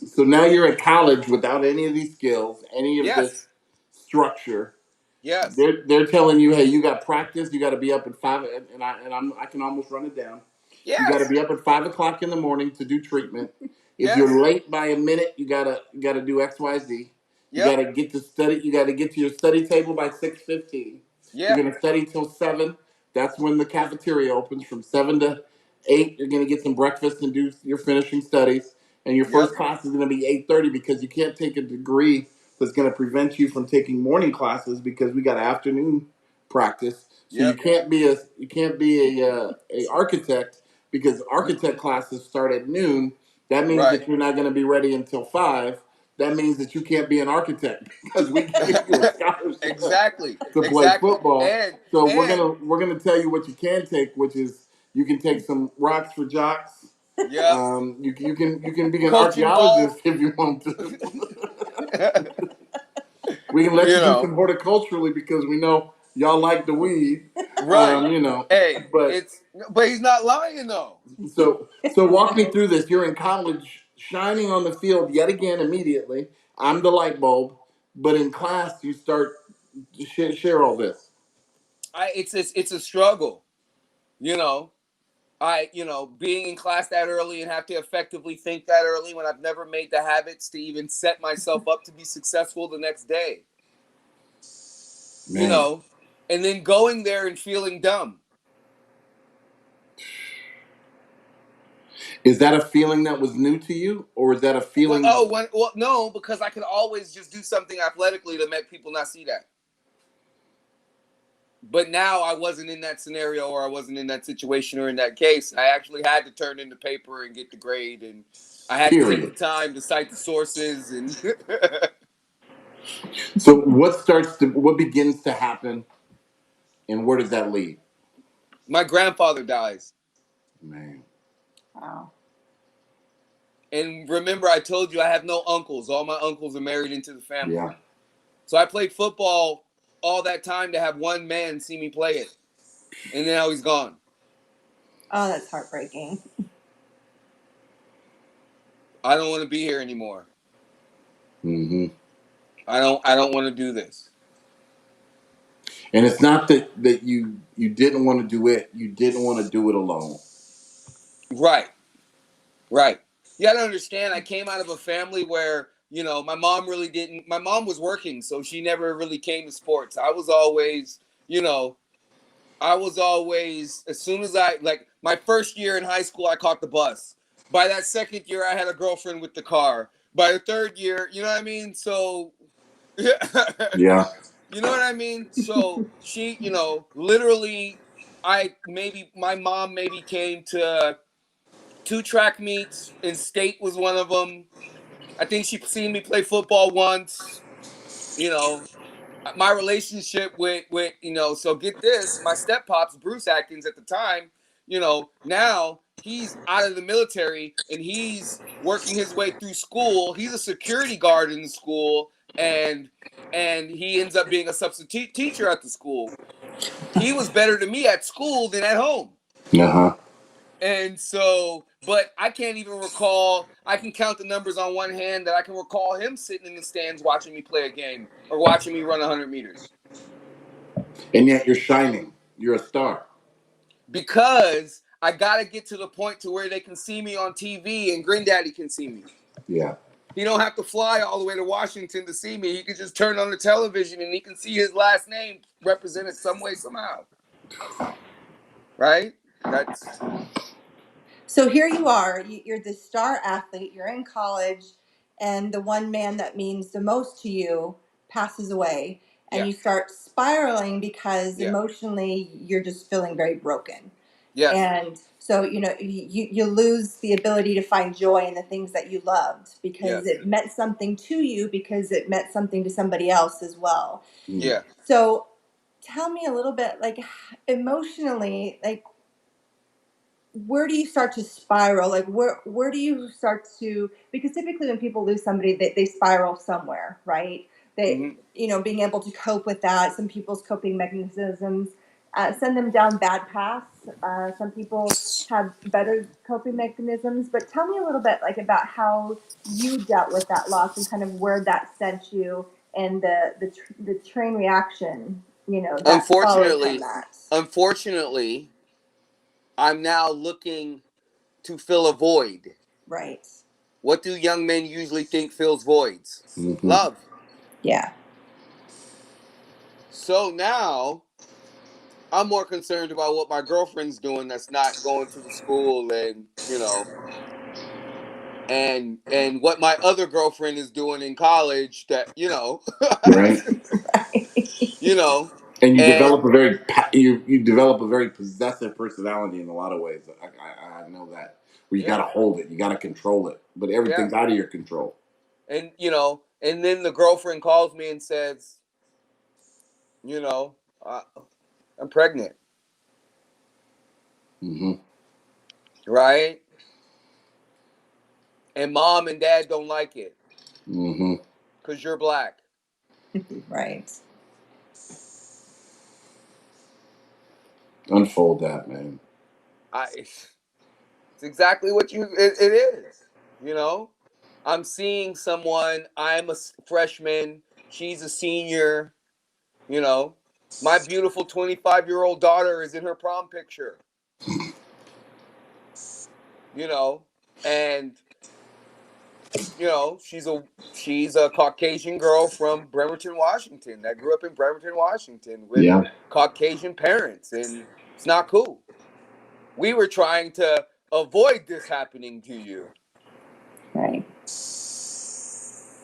So now you're at college without any of these skills, any of this Yes. structure. Yes. They're telling you, hey, you got practice. You got to be up at 5, and I can almost run it down. You got to Yes. be up at 5 o'clock in the morning to do treatment. If Yes. you're late by a minute, you gotta do X, Y, Z. You Yep. gotta get to study. You gotta get to your study table by 6:15. You're Yep. gonna study till 7. That's when the cafeteria opens from 7 to 8. You're gonna get some breakfast and do your finishing studies. And your Yep. first class is gonna be 8:30 because you can't take a degree that's going to prevent you from taking morning classes because we got afternoon practice. So Yep. you can't be a architect because architect classes start at noon. That means Right. that you're not going to be ready until 5. That means that you can't be an architect because we gave you a scholarship Exactly. to play Exactly. football. And So and we're gonna tell you what you can take, which is you can take some rocks for jocks. yep. You can be an Coaching ball. archaeologist if you want to. We can let you you do know. some horticulturally because we know y'all like the weed. Right. Hey, But but he's not lying though. so walk me through this. You're in college, shining on the field yet again immediately. I'm the light bulb, but in class you start to share all this. It's a struggle, you know. Being in class that early and have to effectively think that early when I've never made the habits to even set myself up to be successful the next day. You Man, know, and then going there and feeling dumb. is that a feeling that was new to you, or is that a feeling? No, because I could always just do something athletically to make people not see that. But now I wasn't in that scenario, or I wasn't in that situation, or in that case. I actually had to turn in the paper and get the grade, and I had to take the Period. time to cite the sources. And So what begins to happen, and where does that lead? my grandfather dies. Man, wow. And remember, I told you I have no uncles. All my uncles are married into the family. yeah. So I played football all that time to have one man see me play it. And now he's gone. Oh, that's heartbreaking. I don't want to be here anymore. Mm-hmm. I don't want to do this. And it's not that you didn't want to do it. You didn't want to do it alone. Right. Right. You got to understand, I came out of a family where, my mom really didn't. My mom was working, so she never really came to sports. I was always, as soon as my first year in high school, I caught the bus. By that second year, I had a girlfriend with the car. By the third year, you know what I mean? So, Yeah. you know what I mean? So she, literally, my mom maybe came to 2 track meets, and state was one of them. I think she seen me play football once. You know, my relationship with so get this, my step pops Bruce Atkins at the time, now he's out of the military and he's working his way through school. He's a security guard in the school, and he ends up being a substitute teacher at the school. He was better to me at school than at home. And so, but I can't even recall. I can count the numbers on one hand that I can recall him sitting in the stands watching me play a game or watching me run 100 meters. And yet you're shining. You're a star. Because I got to get to the point to where they can see me on TV and Granddaddy can see me. Yeah. He don't have to fly all the way to Washington to see me. He can just turn on the television and he can see his last name represented some way, somehow. Right? That's... So here you are. You're the star athlete. You're in college, and the one man that means the most to you passes away, and you start spiraling because emotionally you're just feeling very broken. Yes. And so, you lose the ability to find joy in the things that you loved because it meant something to you, because it meant something to somebody else as well. Yeah. So tell me a little bit, like, emotionally, like, where do you start to spiral? Like, where do you start to, because typically when people lose somebody, they spiral somewhere, right? They, being able to cope with that. Some people's coping mechanisms send them down bad paths. Some people have better coping mechanisms. But tell me a little bit, like, about how you dealt with that loss and kind of where that sent you, and the train reaction, that followed from that. Unfortunately, I'm now looking to fill a void. Right. What do young men usually think fills voids? Love. Yeah. So now I'm more concerned about what my girlfriend's doing that's not going to the school, and and what my other girlfriend is doing in college, that Right. And you develop a very possessive personality in a lot of ways. I know that, where you got to hold it, you got to control it, but everything's out of your control. And and then the girlfriend calls me and says, I'm pregnant. Right? And mom and dad don't like it. Because you're black. Right. Unfold that, man. It's exactly what it is. I'm seeing someone, I'm a freshman, she's a senior, my beautiful 25-year-old daughter is in her prom picture. And she's a Caucasian girl from Bremerton, Washington, that grew up in Bremerton, Washington with Caucasian parents, and it's not cool. We were trying to avoid this happening to you. Right.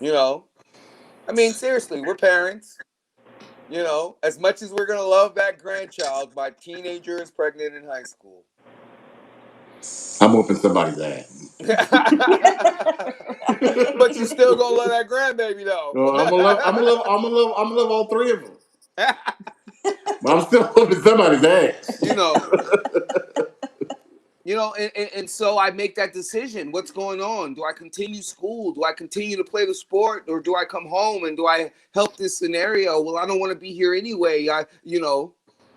I mean, seriously, we're parents. As much as we're going to love that grandchild, my teenager is pregnant in high school. I'm whooping somebody's ass. But you still gonna love that grandbaby though. No, I'm gonna love all three of them. But I'm still whooping somebody's ass. And so I make that decision. What's going on? Do I continue school? Do I continue to play the sport, or do I come home and do I help this scenario? Well, I don't want to be here anyway.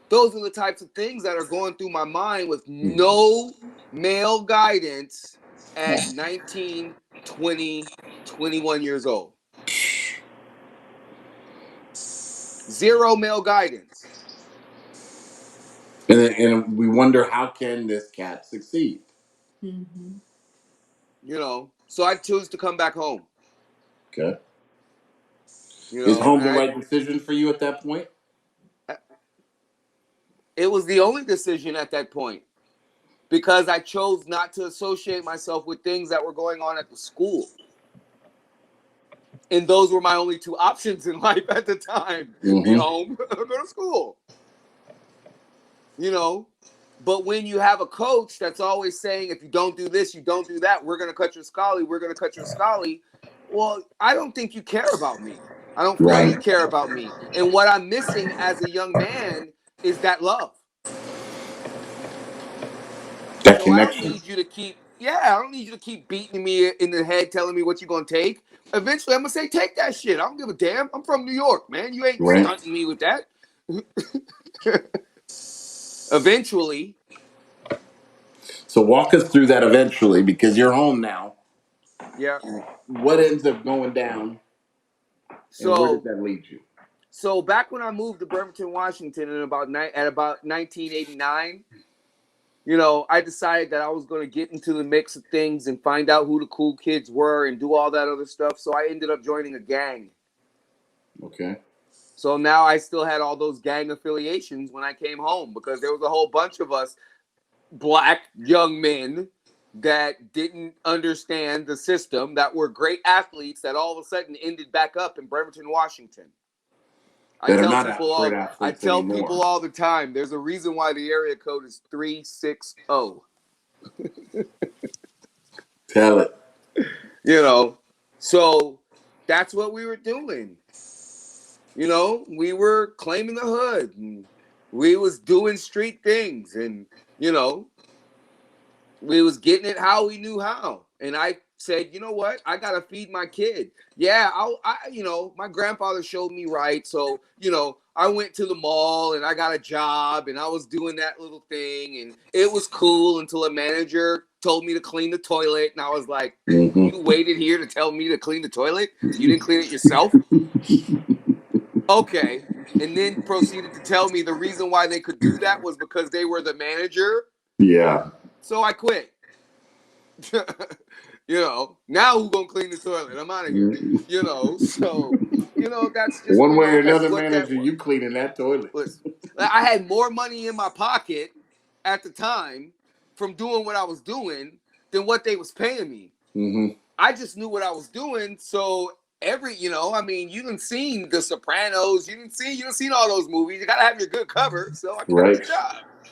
Those are the types of things that are going through my mind with no male guidance at 19, 20, 21 years old. Zero male guidance. And we wonder, how can this cat succeed? So I choose to come back home. Okay. Is home the right decision for you at that point? It was the only decision at that point, because I chose not to associate myself with things that were going on at the school. And those were my only two options in life at the time. Be home or go to school. But when you have a coach that's always saying, if you don't do this, you don't do that, we're going to cut your scully, we're going to cut your scully. Well, I don't think you care about me. I don't feel you care about me. And what I'm missing as a young man is that love. That connection. I don't need you to keep Yeah, I don't need you to keep beating me in the head, telling me what you're gonna take. Eventually, I'm gonna say, take that shit. I don't give a damn. I'm from New York, man. You ain't Right. stunting me with that. Eventually. So walk us through that eventually, because you're home now. Yeah. What ends up going down, and where does So that lead you? so back when I moved to Bremerton, Washington, in about 1989, I decided that I was going to get into the mix of things and find out who the cool kids were and do all that other stuff. So I ended up joining a gang. Okay. So now I still had all those gang affiliations when I came home, because there was a whole bunch of us black young men that didn't understand the system, that were great athletes, that all of a sudden ended back up in Bremerton, Washington. I That are tell not people great I athletes tell anymore. people all the time, there's a reason why the area code is 360. Tell it. So that's what we were doing. We were claiming the hood, and we was doing street things, and we was getting it how we knew how. And I said, you know what? I gotta feed my kid. Yeah, my grandfather showed me right. So, I went to the mall and I got a job and I was doing that little thing, and it was cool until a manager told me to clean the toilet. And I was like, you waited here to tell me to clean the toilet? You didn't clean it yourself? Okay. And then proceeded to tell me the reason why they could do that was because they were the manager. Yeah. So I quit. Now who's gonna clean the toilet? I'm out of here. So that's just One way or that's another, what that manager, was. you cleaning that toilet. Listen, I had more money in my pocket at the time from doing what I was doing than what they was paying me. Mm-hmm. I just knew what I was doing. So you done seen The Sopranos, you done seen all those movies. You gotta have your good cover. So I kept Right.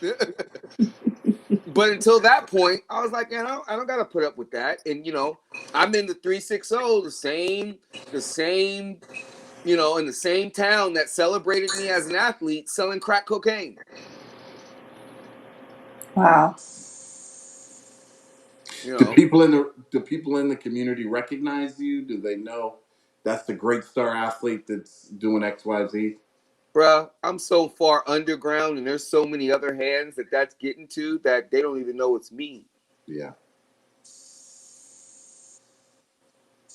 the job. But until that point, I was like, I don't gotta put up with that. And I'm in the 360, the same, in the same town that celebrated me as an athlete, selling crack cocaine. Wow. Do people in the community recognize you? Do they know that's the great star athlete that's doing XYZ? Bruh, I'm so far underground, and there's so many other hands that's getting to, that they don't even know it's me. Yeah.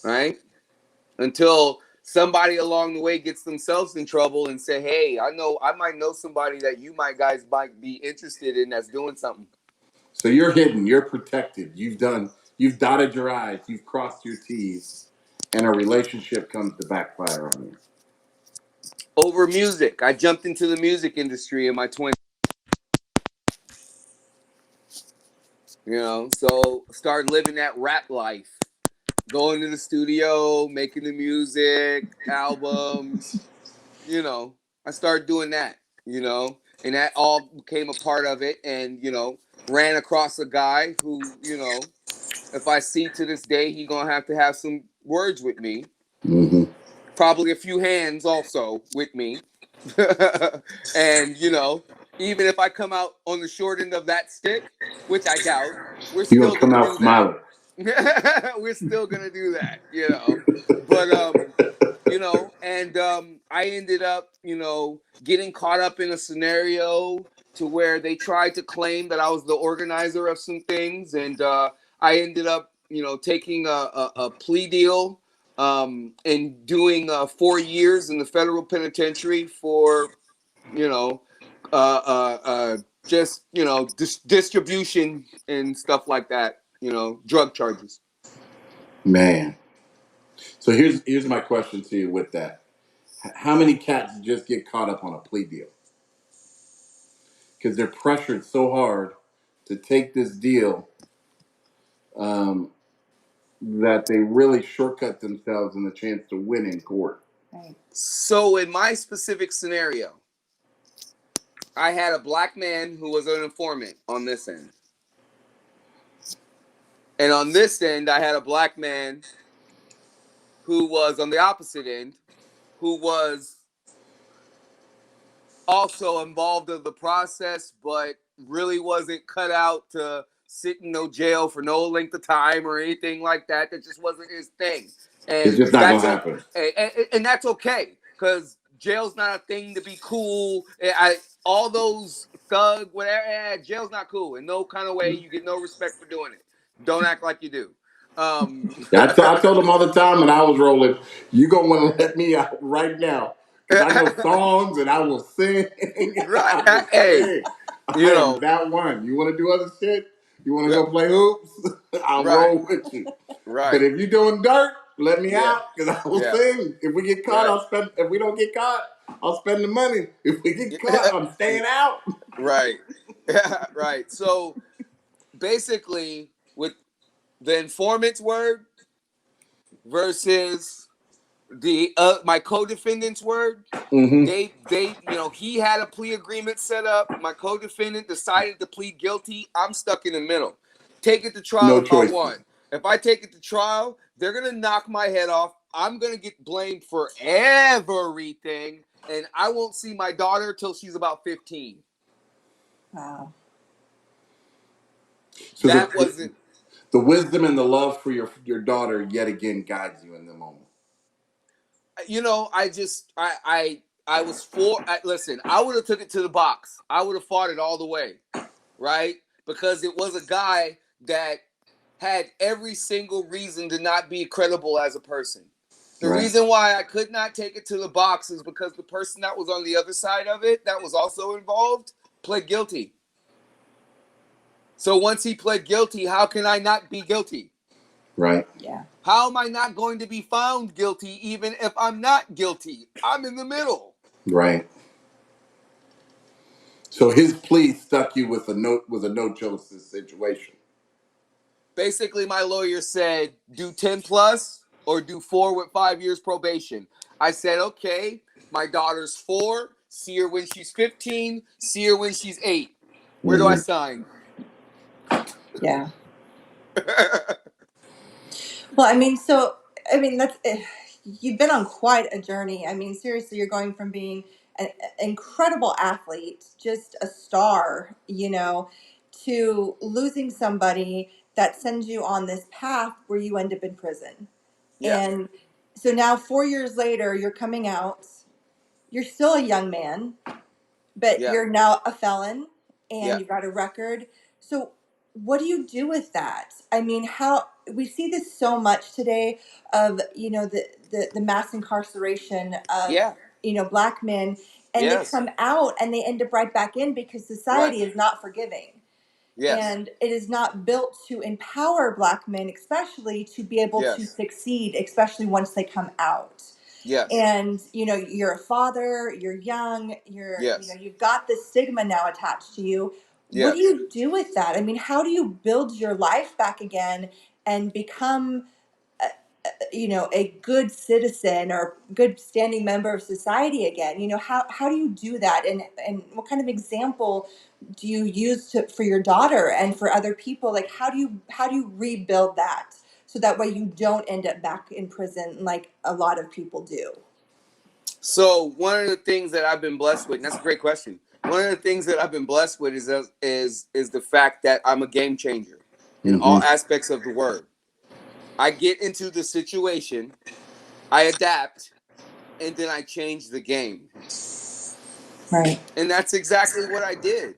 Right? Until somebody along the way gets themselves in trouble and say, hey, I might know somebody that you guys might be interested in that's doing something. So you're hidden, you're protected. You've dotted your I's, you've crossed your T's, and a relationship comes to backfire on you. Over music. I jumped into the music industry in my 20s. So started living that rap life. Going to the studio, making the music, albums, I started doing that, and that all became a part of it. And, ran across a guy who, if I see to this day, he gonna have to have some words with me. Mm-hmm. Probably a few hands also with me. And, even if I come out on the short end of that stick, which I doubt, we're You're still gonna come gonna out do that. smiling. We're still gonna do that. But and I ended up, getting caught up in a scenario to where they tried to claim that I was the organizer of some things, and I ended up, taking a plea deal, and doing 4 years in the federal penitentiary for, you know, just distribution and stuff like that. Drug charges. Man. So here's my question to you with that. How many cats just get caught up on a plea deal? Because they're pressured so hard to take this deal, um, that they really shortcut themselves in the chance to win in court. Right. So in my specific scenario, I had a black man who was an informant on this end. And on this end, I had a black man who was on the opposite end, who was also involved in the process, but really wasn't cut out to sit in no jail for no length of time or anything like that. That just wasn't his thing. It's And just not gonna happen. And that's okay, because jail's not a thing to be cool. All those thug, whatever, jail's not cool. In no kind of way. You get no respect for doing it. Don't act like you do. Yeah, I told him all the time when I was rolling, you gonna want to let me out right now, because I know songs and I will sing. Right. Hey, I am that one. You want to do other shit? You want to go play hoops? I'll roll with you. Right. But if you're doing dirt, let me out, because I will sing. If we get caught, I'll spend. If we don't get caught, I'll spend the money. If we get caught, I'm staying out. Right. Right. So basically, with the informant's word versus the my co-defendant's word, they he had a plea agreement set up. My co-defendant decided to plead guilty. I'm stuck in the middle. Take it to trial if I want. If I take it to trial, they're gonna knock my head off. I'm gonna get blamed for everything, and I won't see my daughter till she's about 15. Wow. So that wasn't the wisdom and the love for your daughter yet again guides you in the moment. I was for. Listen, I would have took it to the box. I would have fought it all the way, right? Because it was a guy that had every single reason to not be credible as a person. The reason why I could not take it to the box is because the person that was on the other side of it, that was also involved, pled guilty. So once he pled guilty, how can I not be guilty? Right. Yeah. How am I not going to be found guilty even if I'm not guilty? I'm in the middle. Right. So his plea stuck you with a no choice situation. Basically, my lawyer said, do 10 plus or do 4 with 5 years probation. I said, okay, my daughter's 4. See her when she's 15. See her when she's 8. Where do I sign? Yeah. Well, I mean, that's you've been on quite a journey. I mean, seriously, you're going from being an incredible athlete, just a star, to losing somebody that sends you on this path where you end up in prison. Yeah. And so now 4 years later, you're coming out. You're still a young man, but you're now a felon and you've got a record. So what do you do with that? I mean, how we see this so much today of, the mass incarceration of, Black men, and they come out and they end up right back in because society is not forgiving. Yes. And it is not built to empower Black men, especially to be able to succeed, especially once they come out. Yes. And you're a father, you're young, you've got this stigma now attached to you. What do you do with that? I mean, how do you build your life back again and become a good citizen or good standing member of society again? How do you do that, and what kind of example do you use for your daughter and for other people? Like, how do you rebuild that so that way you don't end up back in prison like a lot of people do? So one of the things that I've been blessed with, and that's a great question. One of the things that I've been blessed with is the fact that I'm a game changer in all aspects of the word. I get into the situation, I adapt, and then I change the game. Right. And that's exactly what I did.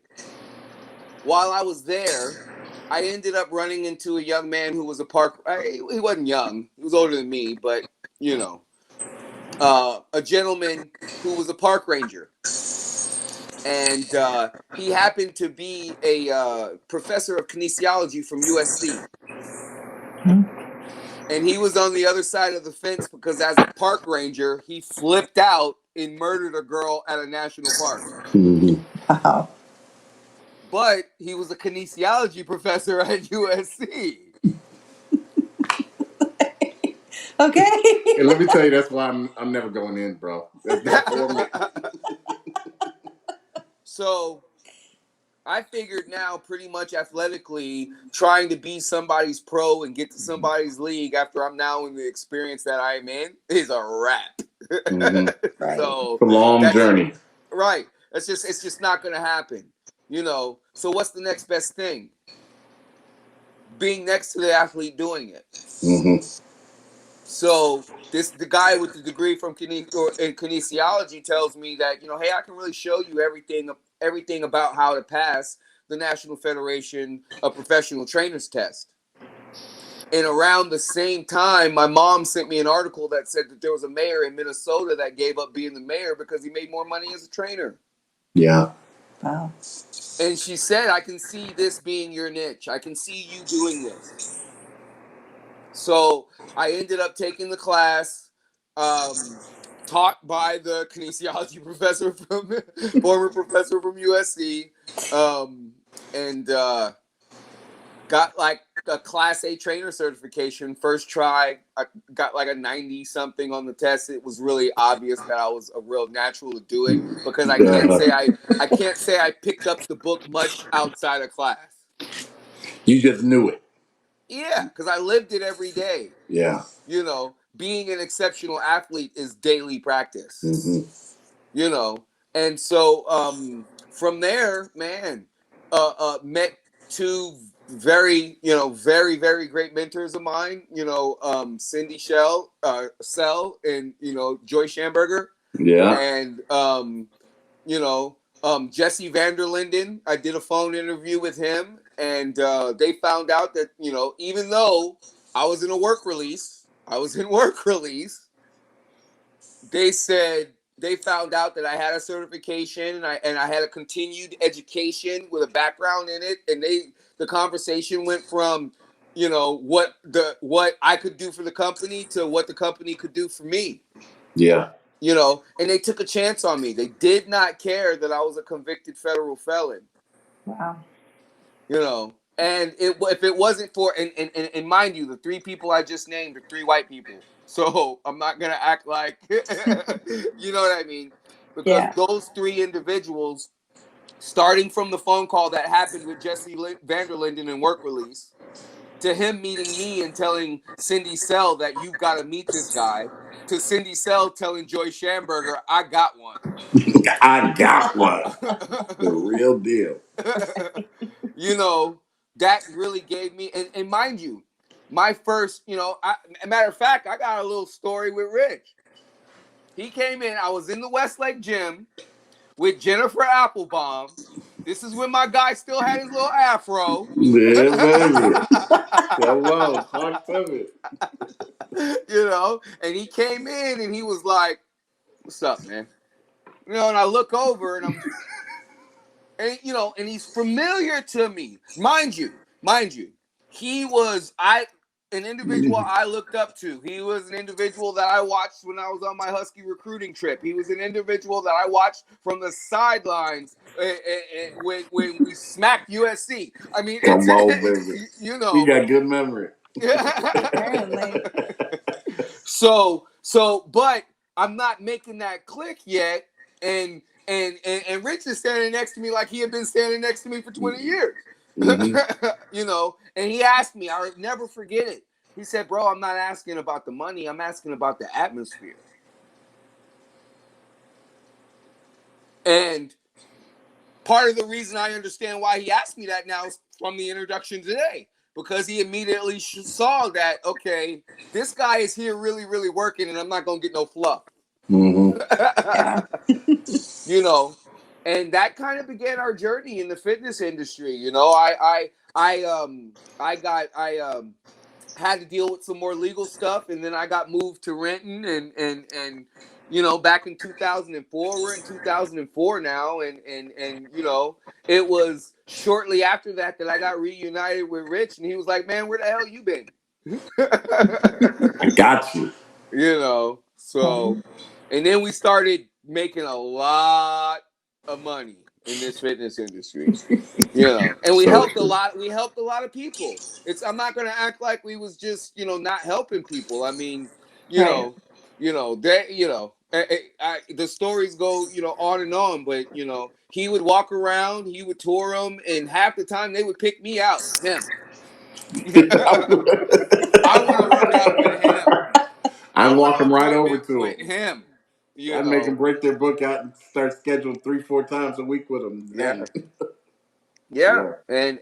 While I was there, I ended up running into a young man who was he wasn't young. He was older than me, but, a gentleman who was a park ranger. And he happened to be a professor of kinesiology from USC. And he was on the other side of the fence because as a park ranger, he flipped out and murdered a girl at a national park. Wow. But he was a kinesiology professor at USC. Okay. And let me tell you, that's why I'm never going in, bro. That's not for me. So I figured now, pretty much athletically, trying to be somebody's pro and get to somebody's league after I'm now in the experience that I'm in is a wrap. Right. So it's a long journey. Right. It's just not going to happen. So what's the next best thing? being next to the athlete doing it. Mm-hmm. So the guy with the degree from in kinesiology tells me that, hey, I can really show you everything about how to pass the National Federation of Professional Trainers test. And around the same time, my mom sent me an article that said that there was a mayor in Minnesota that gave up being the mayor because he made more money as a trainer. Yeah. Wow. And she said, I can see this being your niche. I can see you doing this. So I ended up taking the class, taught by the kinesiology professor former professor from USC, and got like a Class A trainer certification. First try, I got like a 90 something on the test. It was really obvious that I was a real natural to do it, because I can't say I picked up the book much outside of class. You just knew it. Yeah, because I lived it every day. Yeah. Being an exceptional athlete is daily practice. Mm-hmm. And so from there, man, met two very, very, very great mentors of mine. Cindy Sell, and Joy Schamberger. Yeah. And Jesse Vanderlinden. I did a phone interview with him, and they found out that even though I was in work release, they said they found out that I had a certification, and I had a continued education with a background in it, and the conversation went from what I could do for the company to what the company could do for me. Yeah. And they took a chance on me. They did not care that I was a convicted federal felon. Wow. And if it wasn't for, and mind you, the three people I just named are three white people. So I'm not going to act like, you know what I mean? Because those three individuals, starting from the phone call that happened with Jesse Vanderlinden in work release, to him meeting me and telling Cindy Sell that you've got to meet this guy, to Cindy Sell telling Joy Schamberger, I got one. I got one. The real deal. That really gave me, and mind you, my first, a matter of fact, I got a little story with Rich. He came in, I was in the Westlake gym with Jennifer Applebaum. This is when my guy still had his little afro. Yeah, baby. Come on, talk to me. And he came in and he was like, "What's up, man?" And I look over and and he's familiar to me. Mind you, he was an individual I looked up to. He was an individual that I watched when I was on my Husky recruiting trip. He was an individual that I watched from the sidelines when we smacked USC. I mean, come on, baby. You got good memory. Apparently. But I'm not making that click yet, and Rich is standing next to me like he had been standing next to me for 20 years. Mm-hmm. And he asked me, I'll never forget it. He said, "Bro, I'm not asking about the money. I'm asking about the atmosphere." And part of the reason I understand why he asked me that now is from the introduction today, because he immediately saw that, okay, this guy is here really, really working, and I'm not going to get no fluff. Mm-hmm. And that kind of began our journey in the fitness industry. I had to deal with some more legal stuff, and then I got moved to Renton, and back in 2004. We're in 2004 now, and it was shortly after that I got reunited with Rich, and he was like, "Man, where the hell you been?" I got you. So, and then we started making a lot of money in this fitness industry. And we helped a lot. We helped a lot of people. I'm not going to act like we was just not helping people. I mean, the stories go on and on. But he would walk around, he would tour them, and half the time they would pick me out. Him. I want to work out with him. I walk them right over to with him. I'd make them break their book out and start scheduling 3-4 times a week with them. Yeah. Yeah. And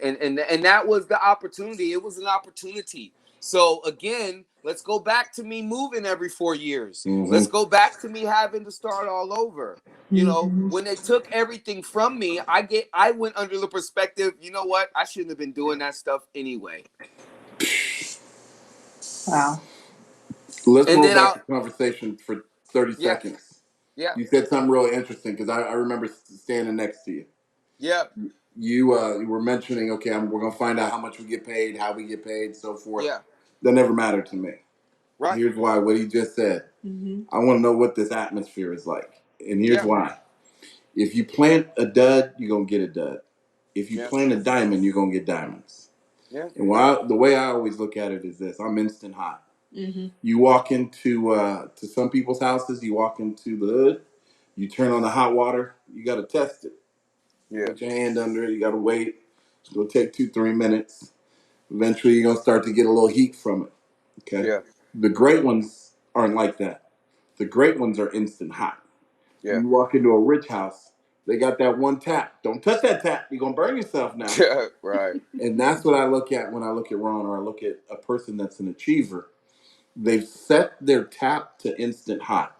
that was the opportunity. It was an opportunity. So again, let's go back to me moving every 4 years. Let's go back to me having to start all over. You know, when they took everything from me, I went under the perspective, you know what? I shouldn't have been doing that stuff anyway. Wow. Let's roll back the conversation for 30 seconds. Yeah. You said something really interesting because I remember standing next to you. Yeah. You were mentioning, okay, we're going to find out how much we get paid, how we get paid, so forth. Yeah. That never mattered to me. Right. Here's why, what he just said. I want to know what this atmosphere is like. And here's why. If you plant a dud, you're going to get a dud. If you plant a diamond, you're going to get diamonds. Yeah. And the way I always look at it is this. I'm instant hot. You walk into to some people's houses, you walk into the hood, you turn on the hot water, you got to test it. Put your hand under it, you got to wait. It's going to take 2-3 minutes. Eventually, you're going to start to get a little heat from it. Okay? Yeah. The great ones aren't like that. The great ones are instant hot. Yeah. You walk into a rich house, they got that one tap. Don't touch that tap. You're going to burn yourself now. Right. And that's what I look at when I look at Ron, or I look at a person that's an achiever. They've set their tap to instant hot.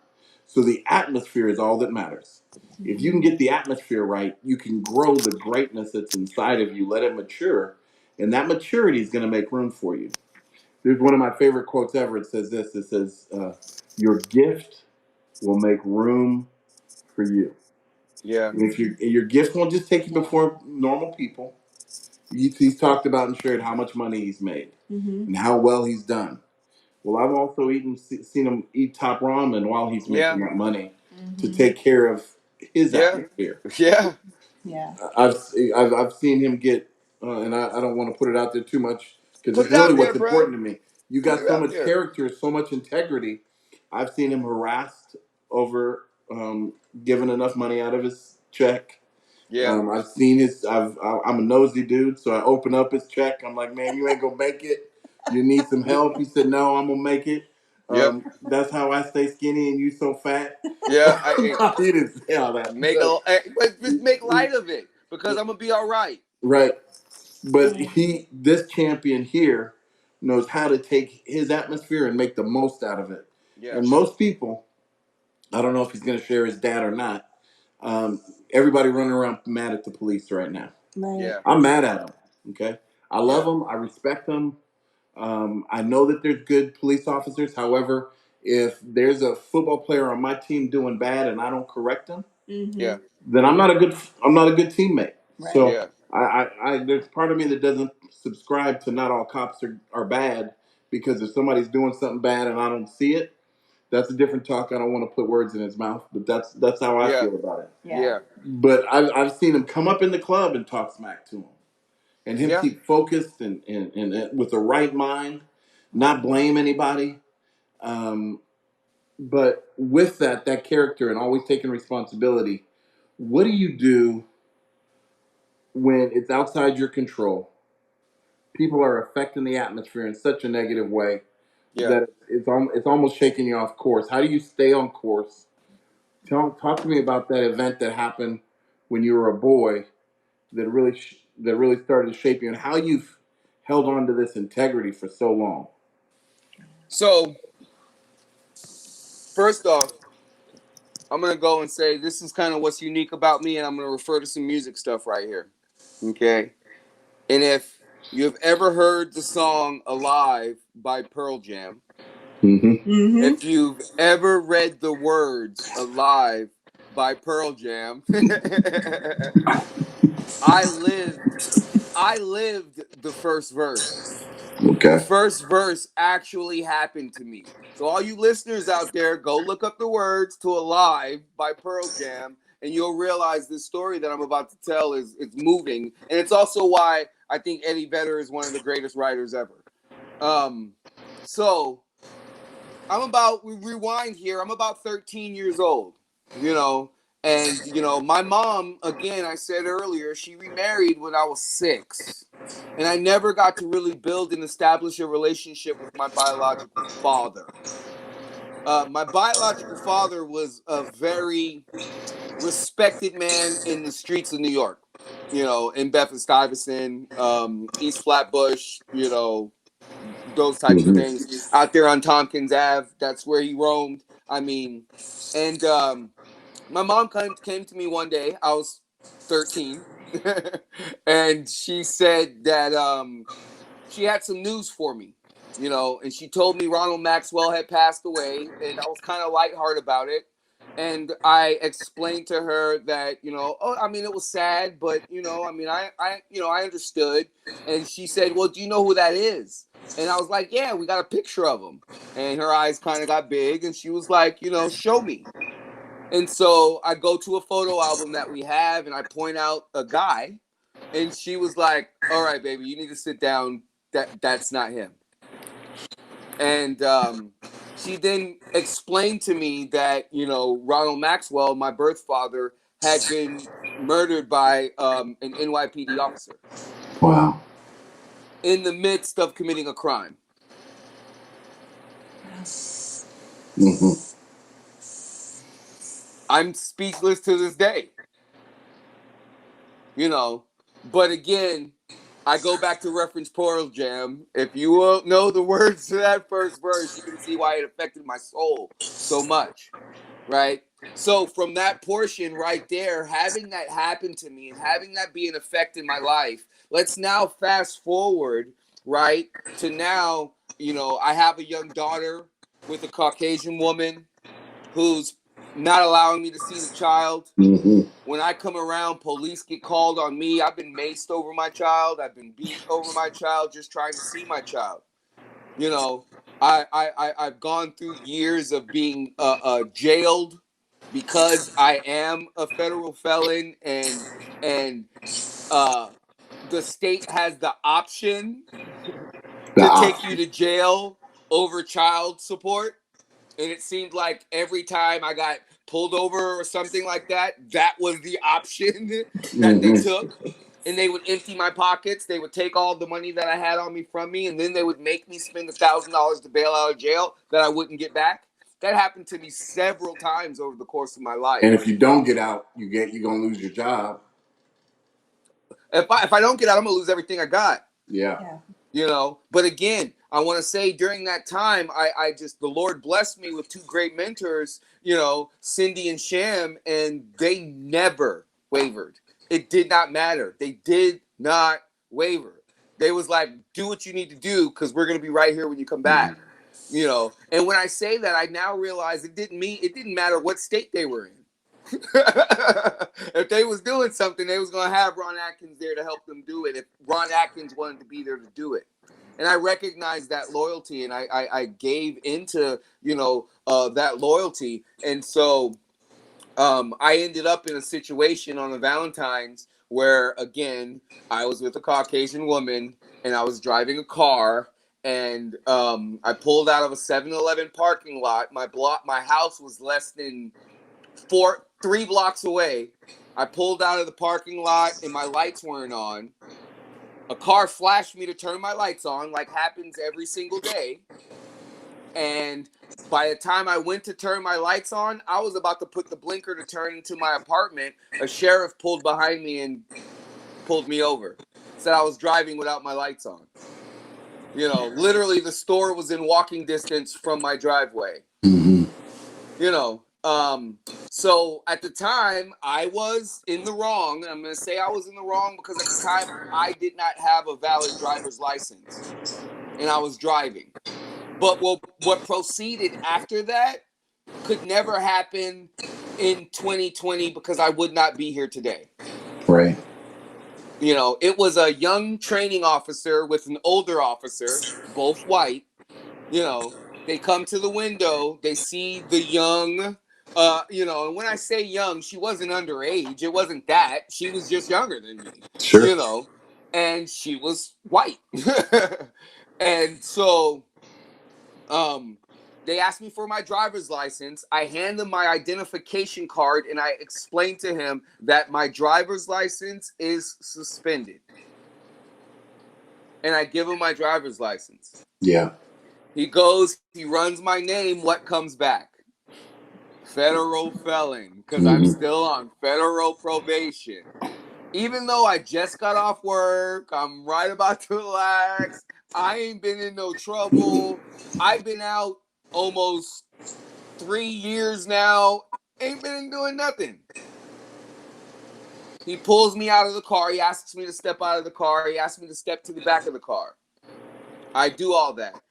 So the atmosphere is all that matters. If you can get the atmosphere right, you can grow the greatness that's inside of you, let it mature, and that maturity is going to make room for you. There's one of my favorite quotes ever. It says this. It says, your gift will make room for you. Yeah. And if your gift won't just take you before normal people. He's talked about and shared how much money he's made and how well he's done. Well, I've also seen him eat top ramen while he's making that money to take care of his atmosphere. Yeah. Yeah. I've seen him get, and I don't want to put it out there too much because Put it's it out really there, what's bro. important to me. You Put got it so out much there. character, so much integrity. I've seen him harassed over giving enough money out of his check. Yeah. I've seen I'm a nosy dude, so I open up his check. I'm like, man, you ain't gonna make it. You need some help. He said, no, I'm gonna make it. Yep. That's how I stay skinny and you so fat. Yeah. He didn't say all that. But just make light of it because I'm gonna be all right. Right. But this champion here knows how to take his atmosphere and make the most out of it. Yeah. And most people, I don't know if he's going to share his dad or not. Everybody running around mad at the police right now. Right. Yeah. I'm mad at them. Okay. I love them. I respect them. I know that there's good police officers. However, if there's a football player on my team doing bad and I don't correct them, Yeah. then I'm not a good teammate. Right. So Yeah. I there's part of me that doesn't subscribe to not all cops are bad, because if somebody's doing something bad and I don't see it, that's a different talk. I don't want to put words in his mouth, but that's how I feel about it. Yeah. But I've seen him come up in the club and talk smack to him, and him keep focused and with the right mind, not blame anybody. But with that character and always taking responsibility, what do you do when it's outside your control? People are affecting the atmosphere in such a negative way that it's almost shaking you off course. How do you stay on course? Talk to me about that event that happened when you were a boy that really started to shape you, and how you've held on to this integrity for so long. So, first off, I'm gonna go and say this is kind of what's unique about me, and I'm gonna refer to some music stuff right here. Okay, and if you've ever heard the song "Alive" by Pearl Jam, if you've ever read the words "Alive" by Pearl Jam, I lived the first verse. Okay. The first verse actually happened to me. So all you listeners out there, go look up the words to "Alive" by Pearl Jam, and you'll realize this story that I'm about to tell is moving. And it's also why I think Eddie Vedder is one of the greatest writers ever. So we rewind here. I'm about 13 years old, and my mom, again, I said earlier, she remarried when I was 6. And I never got to really build and establish a relationship with my biological father. My biological father was a very respected man in the streets of New York. in Bedford-Stuyvesant, East Flatbush, those types of things. Out there on Tompkins Ave, that's where he roamed. I mean, and my mom came to me one day. I was 13, and she said that she had some news for me, and she told me Ronald Maxwell had passed away, and I was kind of lighthearted about it. And I explained to her that, it was sad, but, I understood. And she said, well, do you know who that is? And I was like, yeah, we got a picture of him. And her eyes kind of got big, and she was like, show me. And so I go to a photo album that we have, and I point out a guy, and she was like, all right, baby, you need to sit down. That's not him. And she then explained to me that, Ronald Maxwell, my birth father, had been murdered by an NYPD officer. Wow. In the midst of committing a crime. Mm-hmm. I'm speechless to this day. But again, I go back to reference Pearl Jam. If you will know the words to that first verse, you can see why it affected my soul so much, right? So from that portion right there, having that happen to me and having that be an effect in my life, let's now fast forward, right, to now, I have a young daughter with a Caucasian woman who's not allowing me to see the child. Mm-hmm. When I come around, police get called on me. I've been maced over my child. I've been beat over my child just trying to see my child. I've gone through years of being jailed because I am a federal felon, and the state has the option to take you to jail over child support. And it seemed like every time I got pulled over or something like that, that was the option that they took. And they would empty my pockets. They would take all the money that I had on me from me, and then they would make me spend $1,000 to bail out of jail that I wouldn't get back. That happened to me several times over the course of my life. And if you don't get out, you're gonna lose your job. If I don't get out, I'm gonna lose everything I got. Yeah. But again, I want to say during that time, I just, the Lord blessed me with two great mentors, Cindy and Sham, and they never wavered. It did not matter. They did not waver. They was like, do what you need to do, because we're going to be right here when you come back. And when I say that, I now realize it didn't matter what state they were in. If they was doing something, they was going to have Ron Atkins there to help them do it. If Ron Atkins wanted to be there to do it. And I recognized that loyalty, and I gave into, that loyalty. And so I ended up in a situation on the Valentines where, again, I was with a Caucasian woman, and I was driving a car, and I pulled out of a 7-Eleven parking lot. My house was less than 3 blocks away. I pulled out of the parking lot, and my lights weren't on. A car flashed me to turn my lights on, like happens every single day. And by the time I went to turn my lights on, I was about to put the blinker to turn into my apartment. A sheriff pulled behind me and pulled me over. Said I was driving without my lights on. Literally the store was in walking distance from my driveway. Mm-hmm. So at the time, I was in the wrong. I'm going to say I was in the wrong because at the time, I did not have a valid driver's license, and I was driving. But what proceeded after that could never happen in 2020 because I would not be here today. Right. It was a young training officer with an older officer, both white. They come to the window, they see the young, and when I say young, she wasn't underage. It wasn't that. She was just younger than me. Sure. And she was white. And so they asked me for my driver's license. I hand them my identification card, and I explain to him that my driver's license is suspended. And I give him my driver's license. Yeah. He goes, he runs my name. What comes back? Federal felon, because I'm still on federal probation. Even though I just got off work, I'm right about to relax. I ain't been in no trouble. I've been out almost 3 years now. Ain't been doing nothing. He pulls me out of the car. He asks me to step out of the car. He asks me to step to the back of the car. I do all that.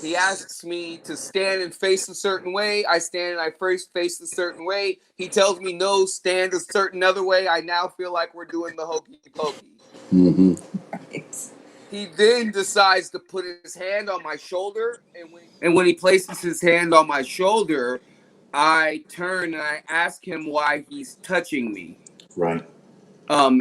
He asks me to stand and face a certain way. I stand and I first face a certain way. He tells me no, stand a certain other way. I now feel like we're doing the hokey pokey. Mm-hmm. He then decides to put his hand on my shoulder, and when he places his hand on my shoulder, I turn and I ask him why he's touching me. Right.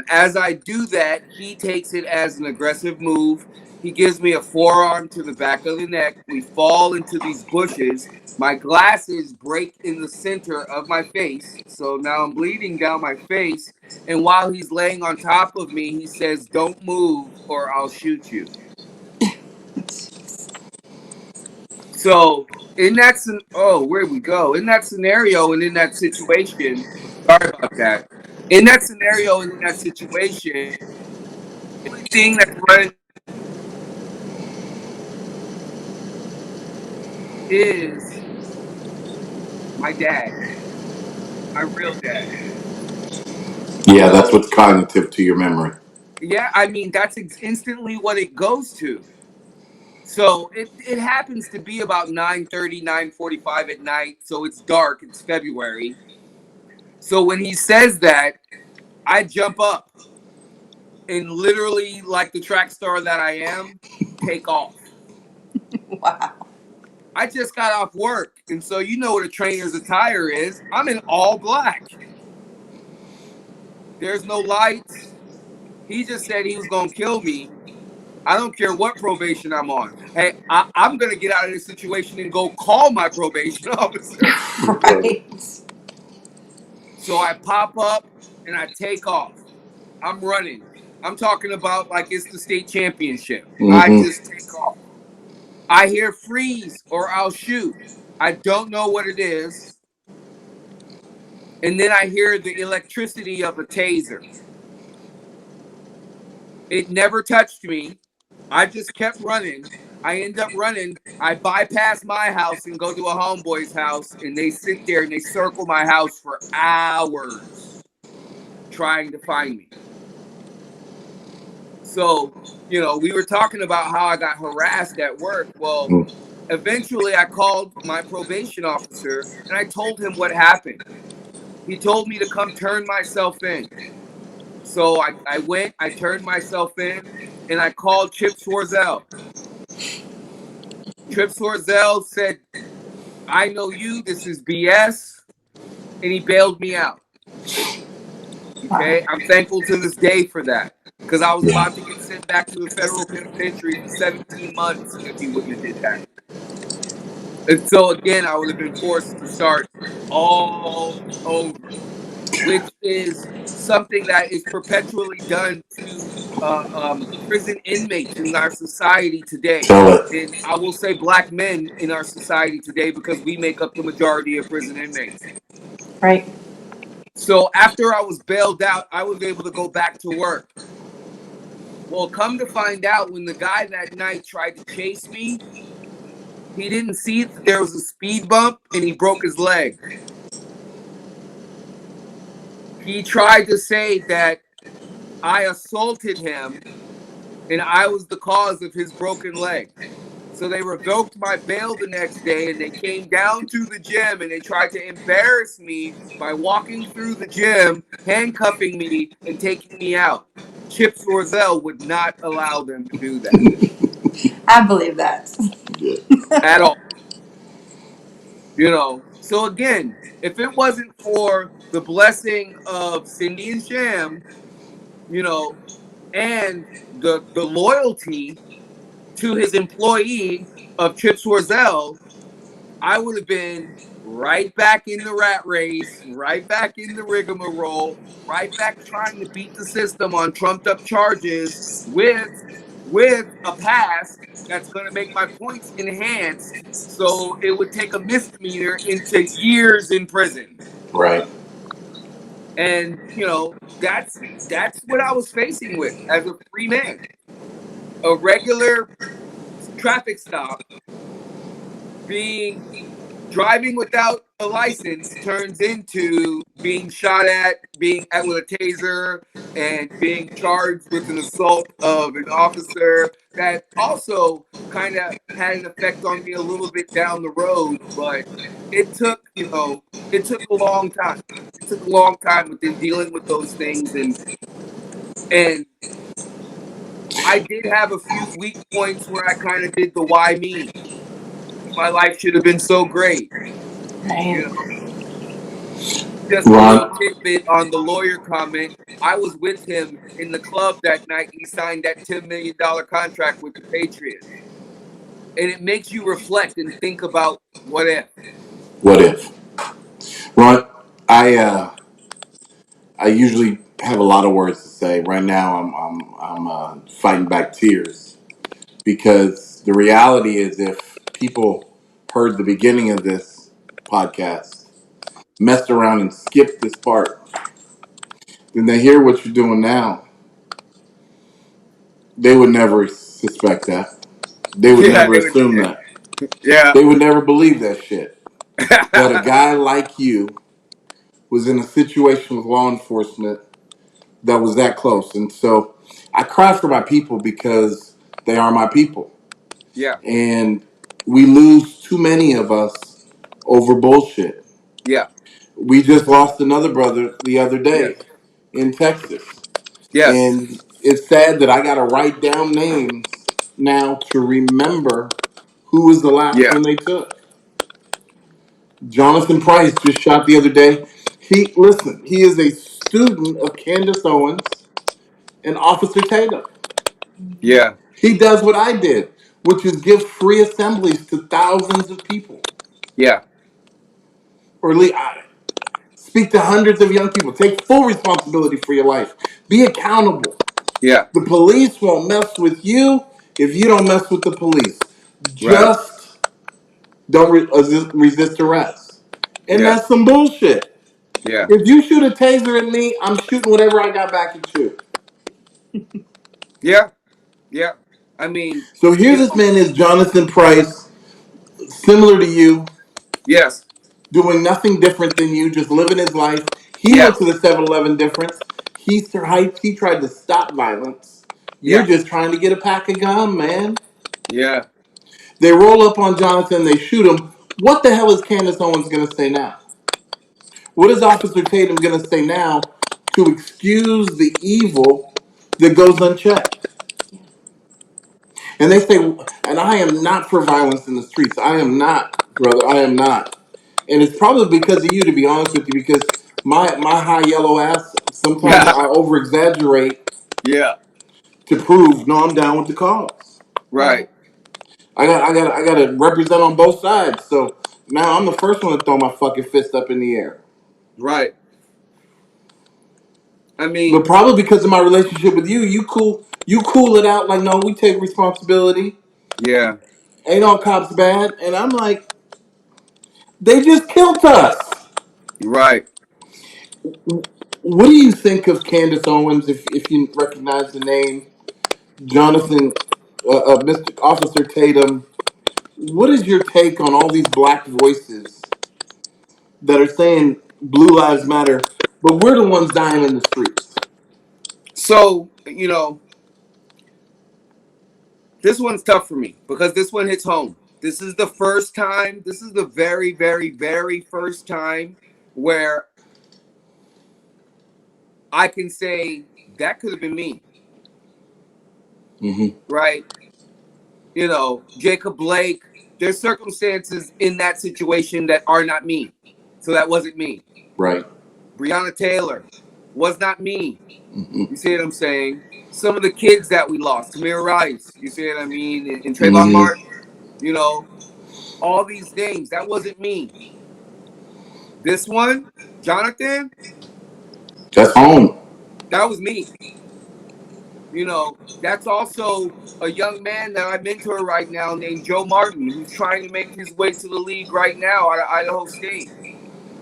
As I do that, he takes it as an aggressive move. He gives me a forearm to the back of the neck. We fall into these bushes. My glasses break in the center of my face. So now I'm bleeding down my face. And while he's laying on top of me, he says, "Don't move or I'll shoot you." So where we go? In that scenario and in that situation, sorry about that. In that scenario and in that situation, the only thing that's running is my dad, my real dad. Yeah, that's So what's cognitive to your memory. yeah, I mean that's instantly what it goes to. So it happens to be about 9:30, 9:45 at night. So it's dark. It's February. So when he says that, I jump up and literally, like the track star that I am, take off. Wow. I just got off work, and so you know what a trainer's attire is. I'm in all black. There's no lights. He just said he was gonna kill me. I don't care what probation I'm on. Hey, I'm gonna get out of this situation and go call my probation officer. Right. So I pop up and I take off. I'm running. I'm talking about like it's the state championship. I Mm-hmm. just take off. I hear freeze or I'll shoot. I don't know what it is. And then I hear the electricity of a taser. It never touched me. I just kept running. I end up running. I bypass my house and go to a homeboy's house, and they sit there and they circle my house for hours trying to find me. So, we were talking about how I got harassed at work. Well, eventually I called my probation officer and I told him what happened. He told me to come turn myself in. So I went, I turned myself in, and I called Chip Swarzel. Chip Swarzel said, "I know you, this is BS," and he bailed me out. Okay, I'm thankful to this day for that, because I was about to get sent back to the federal penitentiary for 17 months if he wouldn't have did that. And so again, I would have been forced to start all over, which is something that is perpetually done to prison inmates in our society today. Tell it. And I will say black men in our society today, because we make up the majority of prison inmates. Right. So after I was bailed out, I was able to go back to work. Well, come to find out, when the guy that night tried to chase me, he didn't see that there was a speed bump and he broke his leg. He tried to say that I assaulted him and I was the cause of his broken leg. So they revoked my bail the next day, and they came down to the gym and they tried to embarrass me by walking through the gym, handcuffing me, and taking me out. Chip Swarzel would not allow them to do that. I believe that. At all. So again, if it wasn't for the blessing of Cindy and Sham, and the loyalty to his employee of Chip Swarzel, I would have been right back in the rat race, right back in the rigmarole, right back trying to beat the system on trumped up charges with a pass that's going to make my points enhanced, so it would take a misdemeanor into years in prison. Right. And that's what I was facing with as a free man. A regular traffic stop being driving without a license turns into being shot at, being at with a taser, and being charged with an assault of an officer that also kind of had an effect on me a little bit down the road. But it took, it took a long time. It took a long time within dealing with those things, and I did have a few weak points where I kind of did the why me. My life should have been so great, you Right. know. Just a little Ron, tidbit on the lawyer comment. I was with him in the club that night. He signed that $10 million contract with the Patriots, and it makes you reflect and think about what if. what if? Ron, I usually have a lot of words to say. Right now, I'm fighting back tears because the reality is, if people heard the beginning of this podcast, messed around and skipped this part, then they hear what you're doing now, they would never suspect that. They would Yeah, never assume yeah, that. yeah, They would never believe that shit. That a guy like you was in a situation with law enforcement that was that close. And so I cry for my people because they are my people. yeah, And we lose too many of us over bullshit. yeah, We just lost another brother the other day yes, in Texas. yes, And it's sad that I got to write down names now to remember who was the last yeah, one they took. Jonathan Price just shot the other day. He is a student of Candace Owens and Officer Tatum. yeah, He does what I did, which is give free assemblies to thousands of people. yeah, Or at least speak to hundreds of young people. Take full responsibility for your life. Be accountable. yeah, The police won't mess with you if you don't mess with the police. right, Just don't resist arrest. And yeah, that's some bullshit. yeah, If you shoot a taser at me, I'm shooting whatever I got back at you. yeah, yeah. I mean, So here this man is, Jonathan Price, similar to you, yes, doing nothing different than you, just living his life. He yeah, went to the 7-Eleven difference. He tried to stop violence. You're yeah, just trying to get a pack of gum, man. yeah. They roll up on Jonathan, they shoot him. What the hell is Candace Owens going to say now? What is Officer Tatum going to say now to excuse the evil that goes unchecked? And they say, and I am not for violence in the streets. I am not, brother. I am not. And it's probably because of you, to be honest with you, because my high yellow ass, sometimes I over exaggerate Yeah, to prove, no, I'm down with the cause. right, I got to represent on both sides. So now I'm the first one to throw my fucking fist up in the air. right. I mean, But probably because of my relationship with you, you cool it out like, no, we take responsibility. yeah, Ain't all cops bad. And I'm like, they just killed us. right. What do you think of Candace Owens, if you recognize the name? Jonathan, Mr. Officer Tatum, what is your take on all these black voices that are saying Blue Lives Matter, but we're the ones dying in the streets? So, this one's tough for me because this one hits home. This is the first time, this is the very, very, very first time where I can say that could have been me, Mm-hmm. right? Jacob Blake, there's circumstances in that situation that are not me. So that wasn't me. Right. Breonna Taylor was not me. Mm-hmm. You see what I'm saying? Some of the kids that we lost, Tamir Rice, you see what I mean? And Trayvon Mm-hmm. Martin, you know, all these names, that wasn't me. This one, Jonathan, That's home. that was me. That's also a young man that I mentor right now named Joe Martin, who's trying to make his way to the league right now out of Idaho State.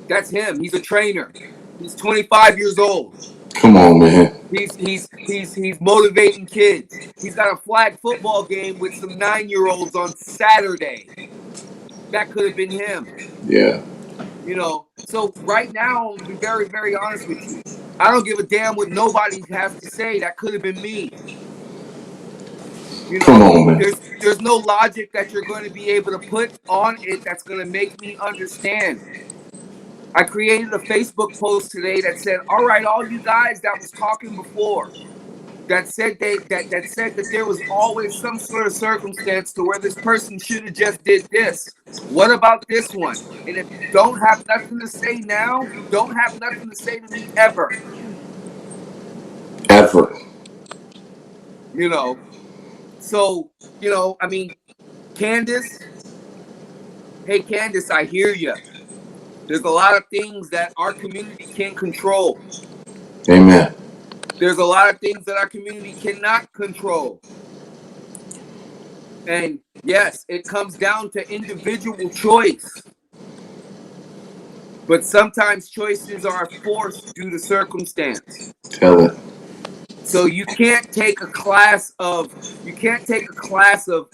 That's him. He's a trainer. He's 25 years old. Come on, man. He's motivating kids. He's got a flag football game with some 9-year-olds on Saturday. That could have been him. Yeah. You know, so right now, to be very, very honest with you, I don't give a damn what nobody has to say. That could have been me. You Come know, on, man. there's no logic that you're going to be able to put on it that's going to make me understand. I created a Facebook post today that said, "All right, all you guys that was talking before, that said that there was always some sort of circumstance to where this person should have just did this. What about this one? And if you don't have nothing to say now, you don't have nothing to say to me ever." Ever. You know, so I mean, Candace. Hey, Candace, I hear you. There's a lot of things that our community can't control. Amen. There's a lot of things that our community cannot control. And yes, it comes down to individual choice. But sometimes choices are forced due to circumstance. Tell it. So you can't take a class of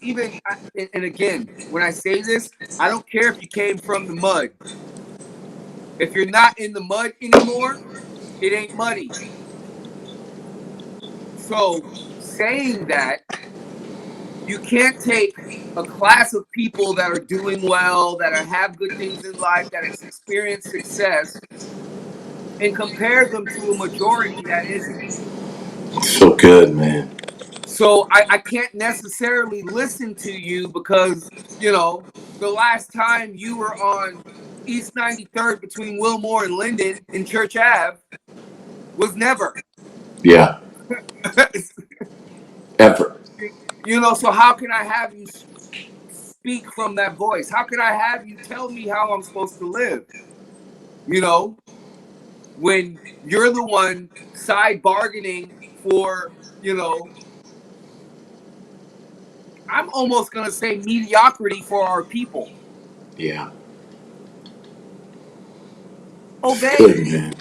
even, and again, when I say this, I don't care if you came from the mud. If you're not in the mud anymore, it ain't muddy. So saying that, you can't take a class of people that are doing well, that have good things in life, that has experienced success, and compare them to a majority that isn't. So good, man. So I can't necessarily listen to you because, the last time you were on East 93rd between Wilmore and Linden in Church Ave was never. Yeah. Ever. So how can I have you speak from that voice? How can I have you tell me how I'm supposed to live? When you're the one side bargaining for, I'm almost going to say mediocrity for our people. Yeah. Okay. Good, man.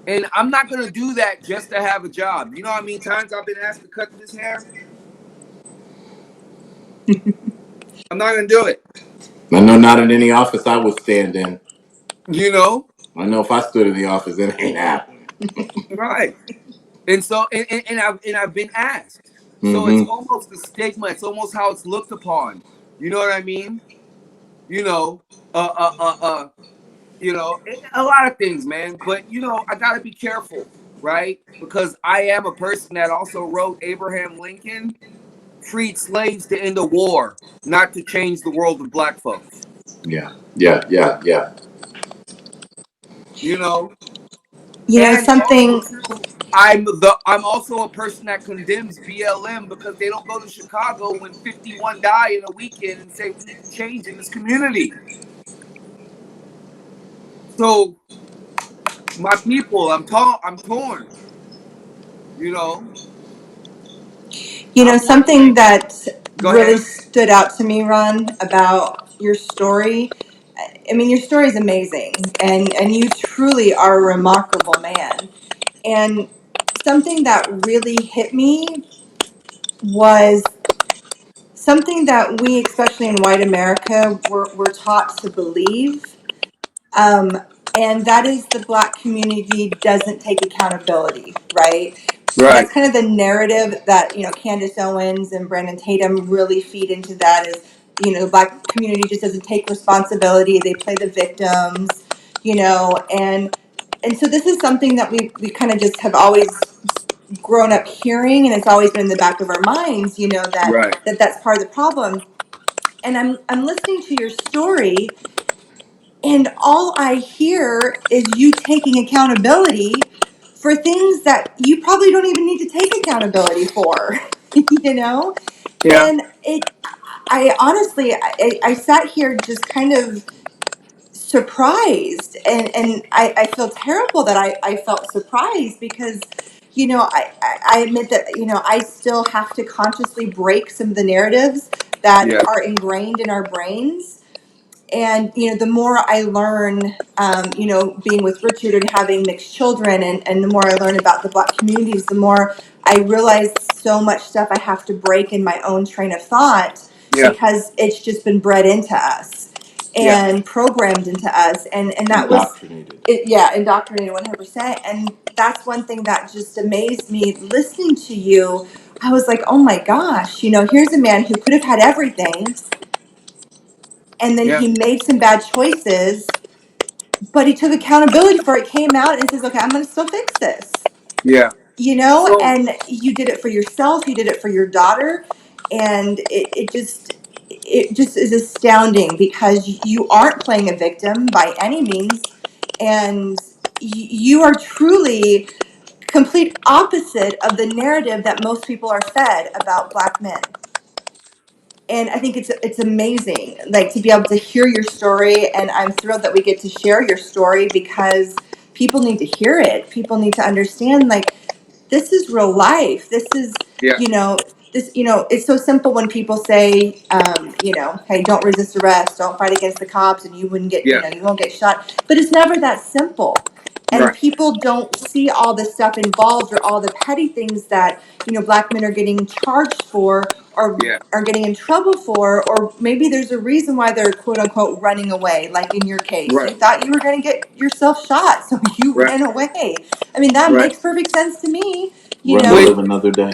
And I'm not going to do that just to have a job. You know how many times I've been asked to cut this hair? I'm not going to do it. I know not in any office I would stand in. I know if I stood in the office, it ain't happening. Right. And so, and I've been asked. So it's Mm-hmm. almost a stigma. It's almost how it's looked upon. You know what I mean? A lot of things, man. But I gotta be careful, right? Because I am a person that also wrote Abraham Lincoln freed slaves to end a war, not to change the world of black folks. Yeah. And Something. also too, I'm also a person that condemns BLM because they don't go to Chicago when 51 die in a weekend and say we need to change in this community. So my people, I'm torn. Something that really stood out to me, Ron, about your story. I mean, your story is amazing, and you truly are a remarkable man. And something that really hit me was something that we, especially in white America, were taught to believe. And that is the black community doesn't take accountability, right? Right. That's kind of the narrative that, Candace Owens and Brandon Tatum really feed into that is, the black community just doesn't take responsibility. They play the victims, and so this is something that we kind of just have always grown up hearing, and it's always been in the back of our minds, that's part of the problem. And I'm listening to your story, and all I hear is you taking accountability for things that you probably don't even need to take accountability for, Yeah. And I honestly, I sat here just kind of surprised, and I feel terrible that I felt surprised because, I admit that, I still have to consciously break some of the narratives that are ingrained in our brains. And, the more I learn, being with Richard and having mixed children, and the more I learn about the Black communities, the more I realize so much stuff I have to break in my own train of thought, because it's just been bred into us and programmed into us. And that indoctrinated. Indoctrinated 100%. And that's one thing that just amazed me listening to you. I was like, oh my gosh, here's a man who could have had everything, and then he made some bad choices, but he took accountability for it, came out and says, okay, I'm going to still fix this. And you did it for yourself, you did it for your daughter, and it just is astounding, because you aren't playing a victim by any means, and you are truly complete opposite of the narrative that most people are fed about Black men. And I think it's amazing, like, to be able to hear your story, and I'm thrilled that we get to share your story, because people need to hear it. People need to understand, like, this is real life. This is, it's so simple when people say, hey, don't resist arrest, don't fight against the cops, and you wouldn't get, you won't get shot. But it's never that simple. And people don't see all the stuff involved, or all the petty things that, Black men are getting charged for, or are getting in trouble for, or maybe there's a reason why they're quote unquote running away. Like in your case, you thought you were going to get yourself shot, so you ran away. I mean, that makes perfect sense to me. Live another day.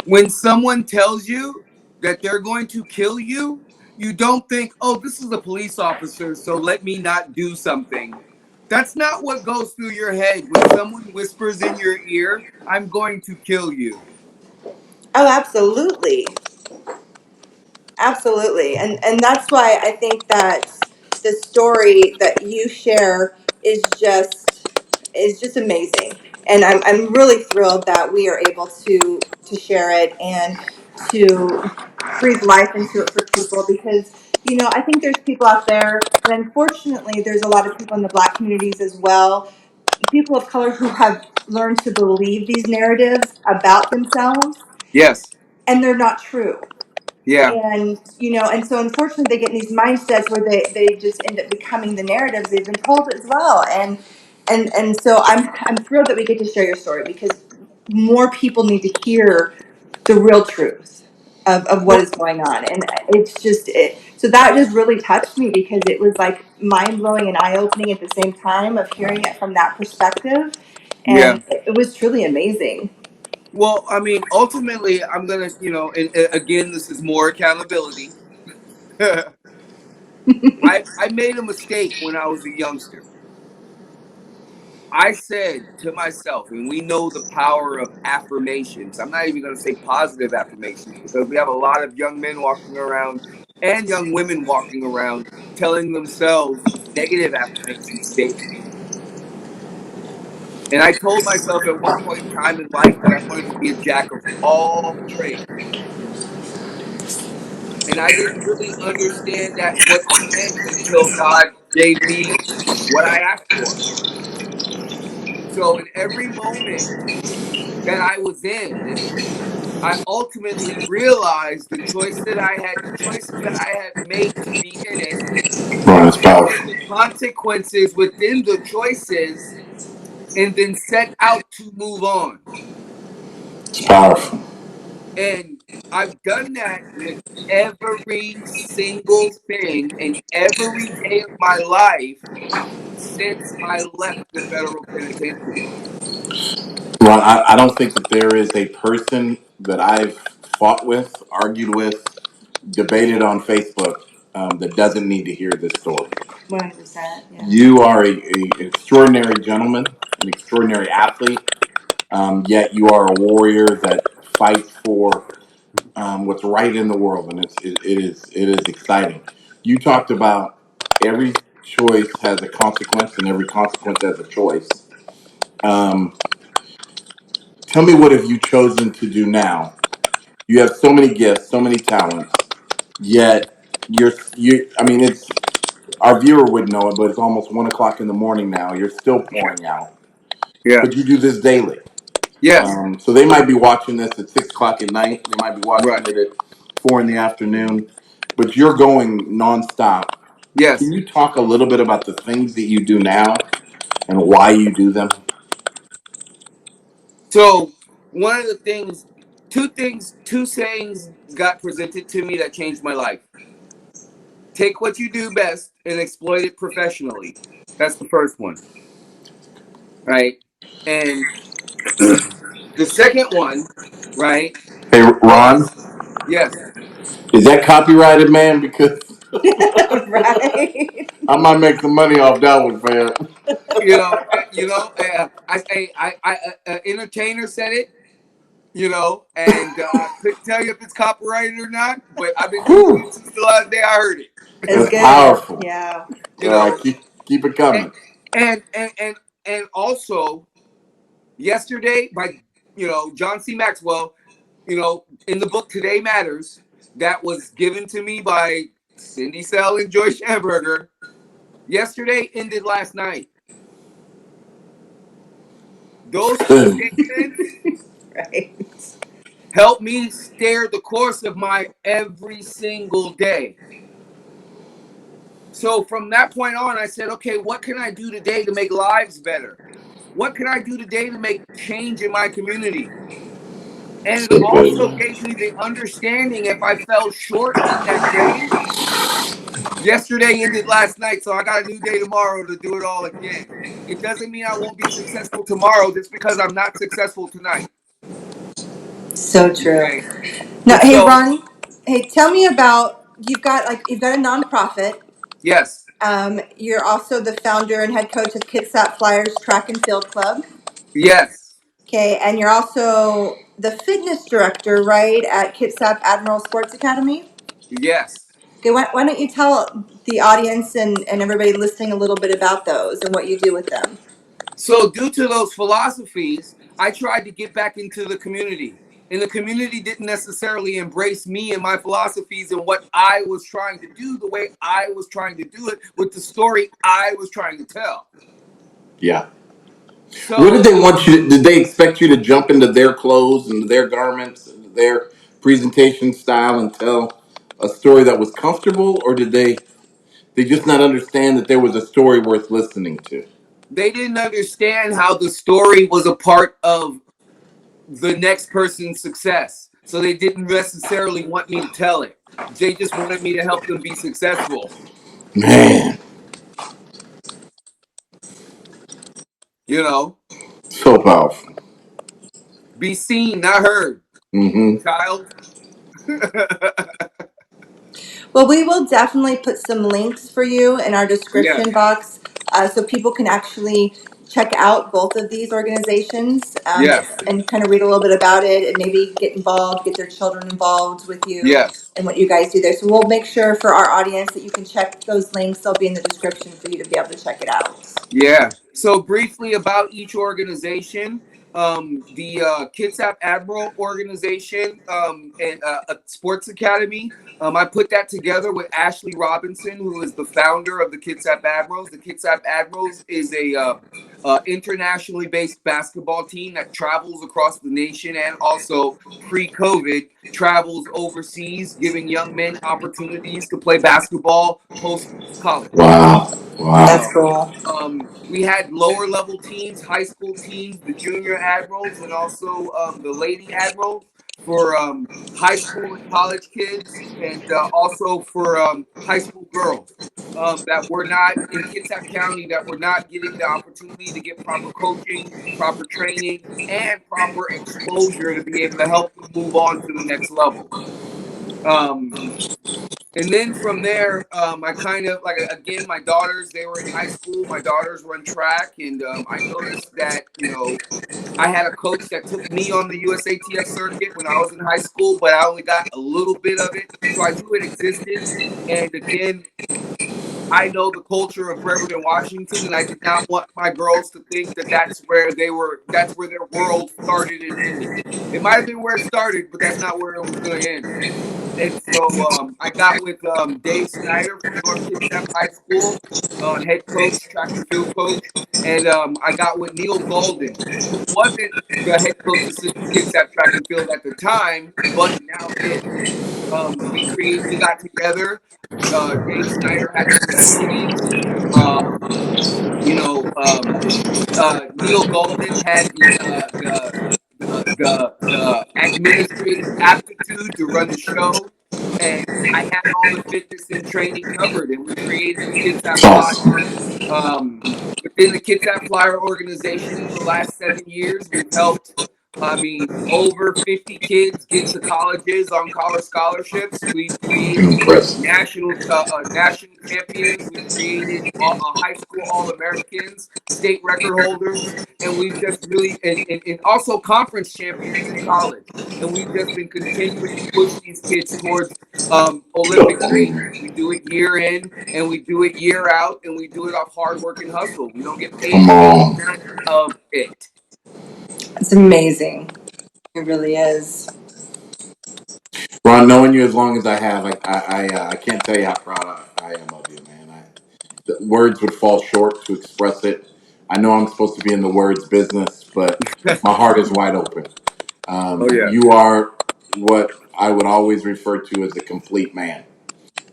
When someone tells you that they're going to kill you, you don't think, oh, this is a police officer, so let me not do something. That's not what goes through your head when someone whispers in your ear, I'm going to kill you. Oh, absolutely. Absolutely. And that's why I think that the story that you share is just amazing. And I'm really thrilled that we are able to share it, and to breathe life into it for people, because I think there's people out there, and unfortunately there's a lot of people in the Black communities as well, people of color, who have learned to believe these narratives about themselves. Yes. And they're not true. Yeah. And and so unfortunately they get in these mindsets where they just end up becoming the narratives they've been told as well. And so I'm thrilled that we get to share your story, because more people need to hear the real truth of what is going on. And it's just so that just really touched me, because it was like mind-blowing and eye-opening at the same time, of hearing it from that perspective. And it was truly amazing. Well, I mean, ultimately, I'm going to, and again, this is more accountability. I made a mistake when I was a youngster. I said to myself, and we know the power of affirmations. I'm not even going to say positive affirmations, because we have a lot of young men walking around and young women walking around telling themselves negative affirmations daily. And I told myself at one point in time in life that I wanted to be a jack of all trades. And I didn't really understand what that meant until God gave me what I asked for. So in every moment that I was in, I ultimately realized the choices that I had made to be in it, That's powerful. and the consequences within the choices, and then set out to move on. It's powerful. And I've done that with every single thing in every day of my life since I left the federal penitentiary. Well, I don't think that there is a person that I've fought with, argued with, debated on Facebook, that doesn't need to hear this story. 100%. Yeah. You are an extraordinary gentleman, an extraordinary athlete, yet you are a warrior that fights for what's right in the world, and it is exciting. You talked about every choice has a consequence, and every consequence has a choice. Um, Tell me, what have you chosen to do now? You have so many gifts, so many talents, yet you. I mean, it's our viewer would know it, but it's almost 1 o'clock in the morning now. You're still pouring out, Yeah. but you do this daily. Yes. So they might be watching this at 6 o'clock at night. They might be watching Right. it at 4 in the afternoon, but you're going nonstop. Yes. Can you talk a little bit about the things that you do now and why you do them? So one of the things, two sayings got presented to me that changed my life. Take what you do best and exploit it professionally. That's the first one, right? And the second one, right, Hey, Ron, was yes. is that copyrighted, man? Because Right. I might make some money off that one, fam. Entertainer said it, and I couldn't tell you if it's copyrighted or not, but I've been using Whew, it since the last day I heard it. It's that's good. powerful. Yeah. You know, Keep it and coming. and also yesterday by John C. Maxwell, in the book Today Matters, that was given to me by Cindy Sell and Joyce Schamberger. Yesterday ended last night. Those two statements Right. help me steer the course of my every single day. So from that point on, I said, okay, what can I do today to make lives better? What can I do today to make change in my community? And it So good, also man. gave me the understanding if I fell short on that day, yesterday ended last night, so I got a new day tomorrow to do it all again. It doesn't mean I won't be successful tomorrow just because I'm not successful tonight. So true. Okay. Now, And hey so, Ron, hey, tell me about you've got a nonprofit. yes, You're also the founder and head coach of Kitsap Flyers Track and Field Club. yes, Okay, and you're also the fitness director, right, at Kitsap Admiral Sports Academy. yes. Okay, why don't you tell the audience and everybody listening a little bit about those and what you do with them? So, due to those philosophies, I tried to get back into the community. And the community didn't necessarily embrace me and my philosophies and what I was trying to do the way I was trying to do it with the story I was trying to tell. Yeah. What did So, they want you to, did they expect you to jump into their clothes and their garments and their presentation style and tell a story that was comfortable, or did they just not understand that there was a story worth listening to? they didn't understand how the story was a part of the next person's success. So, they didn't necessarily want me to tell it. They just wanted me to help them be successful. Man, You know, so powerful. be seen, not heard, Mm-hmm. child. Well, we will definitely put some links for you in our Yes, description box so people can actually check out both of these organizations yes, and kind of read a little bit about it and maybe get involved, get their children involved with you yes. and what you guys do there. So we'll make sure for our audience that you can check those links. They'll be in the description for you to be able to check it out. Yeah. So briefly about each organization, the Kitsap Admiral organization and a sports academy. I put that together with Ashley Robinson, who is the founder of the Kitsap Admirals. The Kitsap Admirals is a internationally based basketball team that travels across the nation and also pre-COVID travels overseas, giving young men opportunities to play basketball post college. Wow. You Wow. That's know, cool. we had lower level teams, high school teams, the junior admirals, and also the lady admirals for high school and college kids, and also for high school girls that were not in Kitsap County, that were not getting the opportunity to get proper coaching, proper training, and proper exposure to be able to help them move on to the next level. Um, and then from there, I kind of like again, my daughters, they were in high school. My daughters run track, and I noticed that I had a coach that took me on the USATF circuit when I was in high school, but I only got a little bit of it, so I knew it existed. And again, I know the culture of Bremerton, Washington, and I did not want my girls to think that that's where they were. That's where their world started and ended. It might have been where it started, but that's not where it was going to end. And so I got with Dave Snyder from North Kitsap High School, head coach, track and field coach. And I got with Neil Golden, who wasn't the head coach of Kitsap track and field at the time, but now is. We got together. Dave Snyder had some cities. You know, Neil Golden had the administrative aptitude to run the show, and I had all the fitness and training covered. And we created the Kids That Fly. Awesome. Within the Kids That Flyer organization, in the last 7 years, we've helped, over 50 kids get to colleges on college scholarships. We've created Impressive. national champions. We've created high school All Americans, state record holders, and we've just really and also conference champions in college. And we've just been continuing to push these kids towards Olympic dreams. We do it year in and we do it year out, and we do it off hard work and hustle. We don't get paid Come any on. cent of it. It's amazing. It really is. Ron, knowing you as long as I have, I can't tell you how proud I am of you, man. The words would fall short to express it. I know I'm supposed to be in the words business, but my heart is wide open. Oh yeah, You are what I would always refer to as a complete man.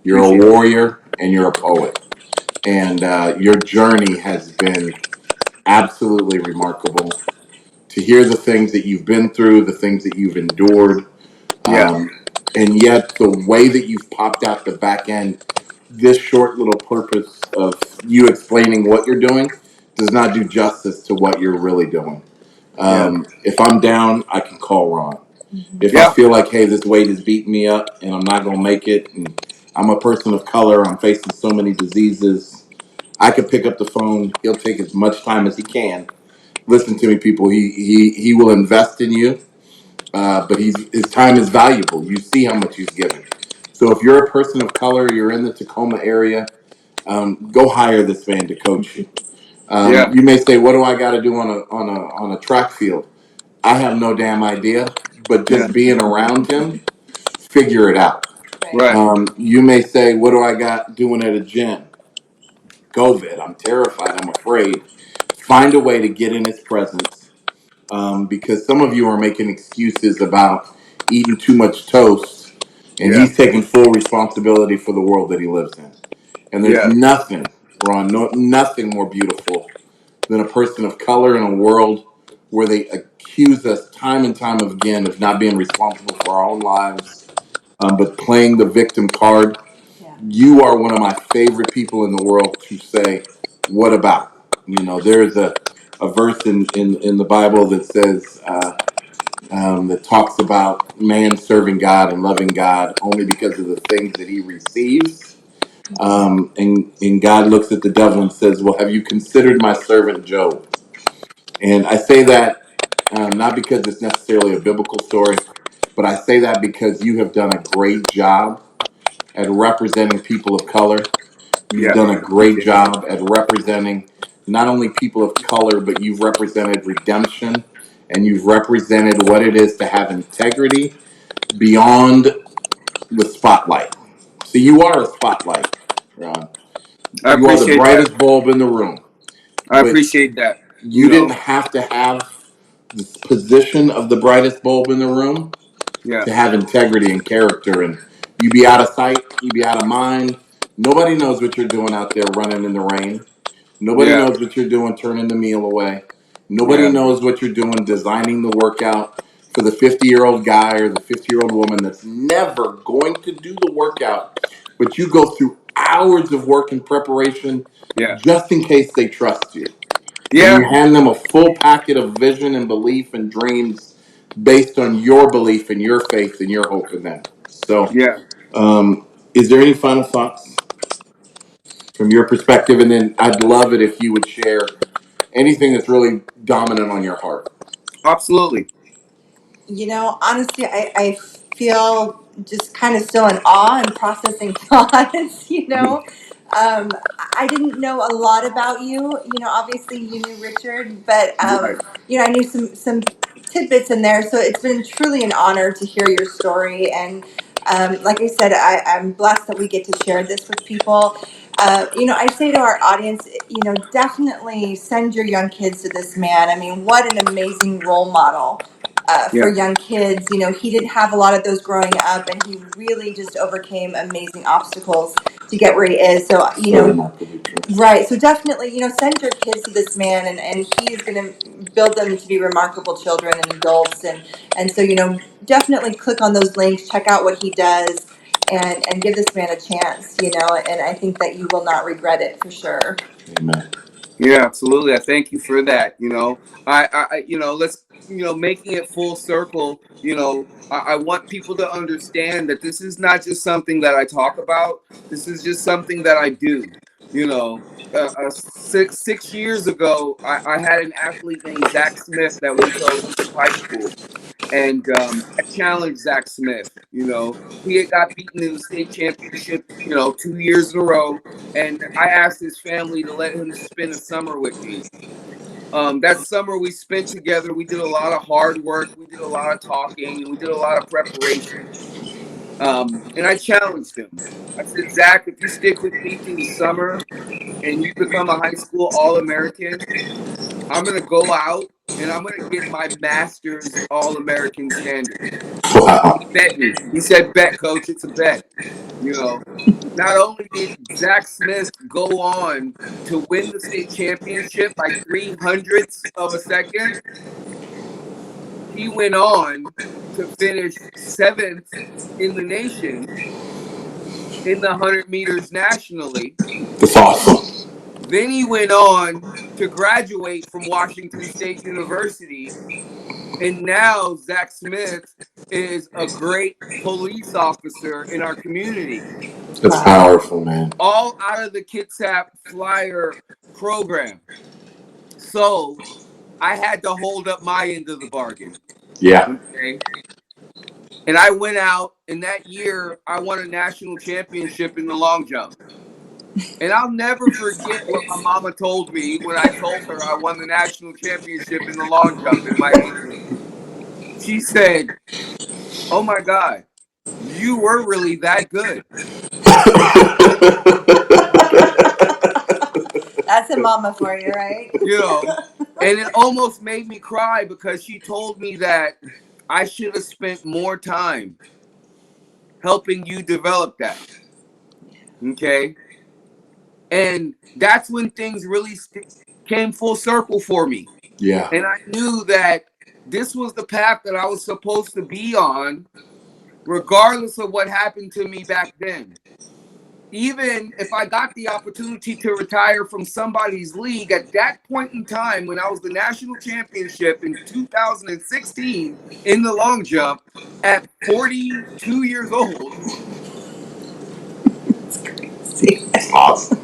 You're a appreciate it. warrior and you're a poet. And your journey has been absolutely remarkable. To hear the things that you've been through, the things that you've endured, Yeah, and yet the way that you've popped out the back end, this short little purpose of you explaining what you're doing does not do justice to what you're really doing. yeah, If I'm down, I can call Ron. If I yeah, feel like, hey, this weight is beating me up and I'm not going to make it, and I'm a person of color, I'm facing so many diseases, I could pick up the phone. He'll take as much time as he can. Listen to me, people. He will invest in you, but his time is valuable. You see how much he's given. So if you're a person of color, you're in the Tacoma area, go hire this man to coach you. yeah, You may say, "What do I got to do on a track field?" I have no damn idea, but yeah. just being around him, figure it out. Right. Right. You may say, "What do I got doing at a gym?" COVID. I'm terrified. I'm afraid. Find a way to get in his presence, because some of you are making excuses about eating too much toast, and Yeah, he's taking full responsibility for the world that he lives in. And there's yeah, nothing, Ron, nothing more beautiful than a person of color in a world where they accuse us time and time again of not being responsible for our own lives, but playing the victim card. Yeah. You are one of my favorite people in the world to say, "What about?" You know, there's a verse in the Bible that says, that talks about man serving God and loving God only because of the things that he receives. And God looks at the devil and says, "Well, have you considered my servant Job?" And I say that not because it's necessarily a biblical story, but I say that because you have done a great job at representing people of color. You've yeah. done a great Appreciate job at representing not only people of color, but you've represented redemption and you've represented what it is to have integrity beyond the spotlight. See, you are a spotlight, Ron. I You are the appreciate that. brightest bulb in the room, I but appreciate that. you didn't have to have the position of the brightest bulb in the room Yeah, to have integrity and character. And you be out of sight, you be out of mind. Nobody knows what you're doing out there running in the rain. Nobody yeah, knows what you're doing turning the meal away. Nobody yeah, knows what you're doing designing the workout for the 50-year-old guy or the 50-year-old woman that's never going to do the workout. But you go through hours of work and preparation yeah, just in case they trust you. And you yeah, hand them a full packet of vision and belief and dreams based on your belief and your faith and your hope in them. So, yeah. is there any final thoughts from your perspective? And then I'd love it if you would share anything that's really dominant on your heart. Absolutely. You know, honestly, I feel just kind of still in awe and processing thoughts, you know. I didn't know a lot about you. You know, obviously you knew Richard, but, Right. you know, I knew some tidbits in there. So it's been truly an honor to hear your story. And like I said, I'm blessed that we get to share this with people. You know, I say to our audience, you know, definitely send your young kids to this man. I mean, what an amazing role model for Yeah, young kids. You know, he didn't have a lot of those growing up, and he really just overcame amazing obstacles to get where he is. So, you know, right. So definitely, you know, send your kids to this man, and he is going to build them to be remarkable children and adults. And so, you know, definitely click on those links, check out what he does, and give this man a chance, you know, and I think that you will not regret it for sure. Amen. Yeah, absolutely. I thank you for that. You know, you know, let's, you know, making it full circle, you know, I want people to understand that this is not just something that I talk about. This is just something that I do. You know, 6 years ago, I had an athlete named Zach Smith that went to Olympia High School. And I challenged Zach Smith. You know, he had got beaten in the state championship, you know, 2 years in a row. And I asked his family to let him spend a summer with me. That summer we spent together, we did a lot of hard work, we did a lot of talking, and we did a lot of preparation. And I challenged him. I said, Zach, if you stick with me through the summer and you become a high school All-American, I'm going to go out and I'm going to get my master's All-American standard. Wow. He bet me. He said, bet, coach, it's a bet. You know, not only did Zach Smith go on to win the state championship by 300ths of a second, he went on to finish 7th in the nation in the 100 meters nationally. That's awesome. Then he went on to graduate from Washington State University. And now Zach Smith is a great police officer in our community. That's powerful, man. All out of the Kitsap Flyer program. So I had to hold up my end of the bargain. Yeah. Okay. And I went out, and that year I won a national championship in the long jump. And I'll never forget what my mama told me when I told her I won the national championship in the long jump in my age group. She said, "Oh my God, you were really that good." That's a mama for you, right? You know, and it almost made me cry because she told me that I should have spent more time helping you develop that. Okay. And that's when things really came full circle for me. Yeah. And I knew that this was the path that I was supposed to be on, regardless of what happened to me back then. Even if I got the opportunity to retire from somebody's league at that point in time, when I was the national championship in 2016 in the long jump at 42 years old, That's awesome.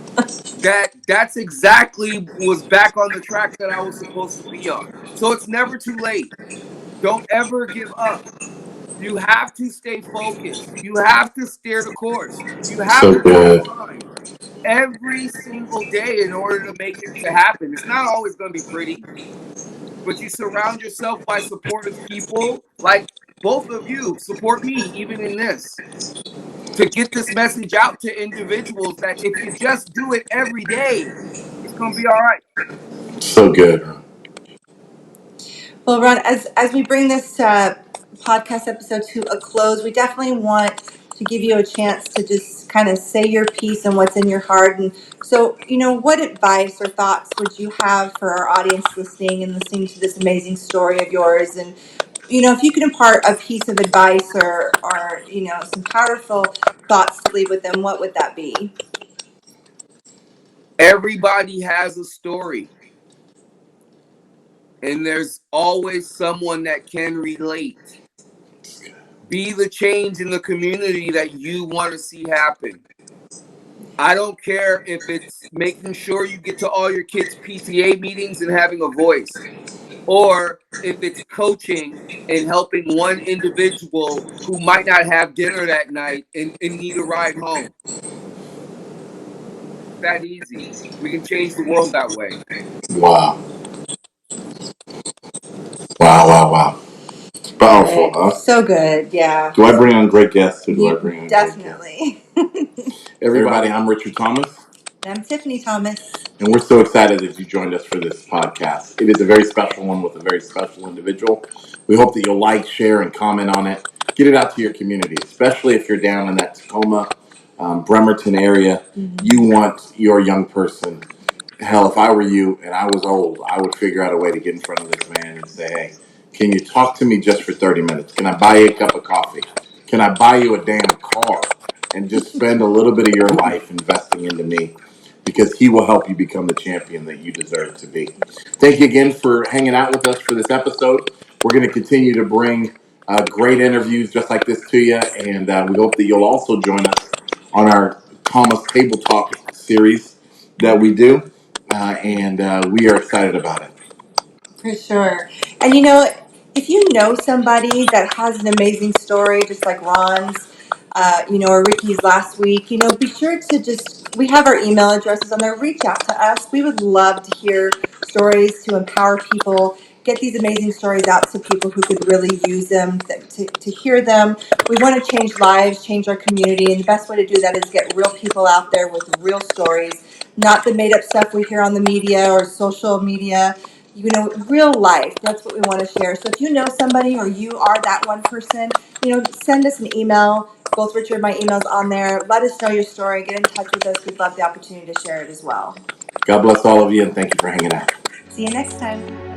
that's exactly was back on the track that I was supposed to be on. So it's never too late. Don't ever give up. You have to stay focused. You have to steer the course. You have So to good. grind every single day in order to make it to happen. It's not always going to be pretty, but you surround yourself by supportive people like both of you support me even in this, to get this message out to individuals that if you just do it every day, it's going to be all right. So good. Well, Ron, as we bring this podcast episode to a close, we definitely want to give you a chance to just kind of say your piece and what's in your heart. And so, you know, what advice or thoughts would you have for our audience listening to this amazing story of yours? And, you know, if you could impart a piece of advice or you know, some powerful thoughts to leave with them, what would that be? Everybody has a story, and there's always someone that can relate. Be the change in the community that you want to see happen. I don't care if it's making sure you get to all your kids' PTA meetings and having a voice, or if it's coaching and helping one individual who might not have dinner that night and need a ride home. It's that easy. We can change the world that way. Wow. Wow. Powerful, huh? So good, yeah. Do I bring on great guests or do I bring on Definitely. great guests? Everybody, I'm Richard Thomas. And I'm Tiffany Thomas. And we're so excited that you joined us for this podcast. It is a very special one with a very special individual. We hope that you'll like, share, and comment on it. Get it out to your community, especially if you're down in that Tacoma, Bremerton area, you want your young person. Hell, if I were you and I was old, I would figure out a way to get in front of this man and say, hey, can you talk to me just for 30 minutes? Can I buy you a cup of coffee? Can I buy you a damn car? And just spend a little bit of your life investing into me, because he will help you become the champion that you deserve to be. Thank you again for hanging out with us for this episode. We're going to continue to bring great interviews just like this to you, and we hope that you'll also join us on our Thomas Table Talk series that we do, and we are excited about it. For sure. And if you know somebody that has an amazing story, just like Ron's, or Ricky's last week, be sure to we have our email addresses on there. Reach out to us. We would love to hear stories to empower people, get these amazing stories out to people who could really use them, to hear them. We want to change lives, change our community, and the best way to do that is get real people out there with real stories, not the made up stuff we hear on the media or social media. Real life. That's what we want to share. So if you know somebody or you are that one person, send us an email. Both Richard and my emails on there. Let us know your story. Get in touch with us. We'd love the opportunity to share it as well. God bless all of you, and thank you for hanging out. See you next time.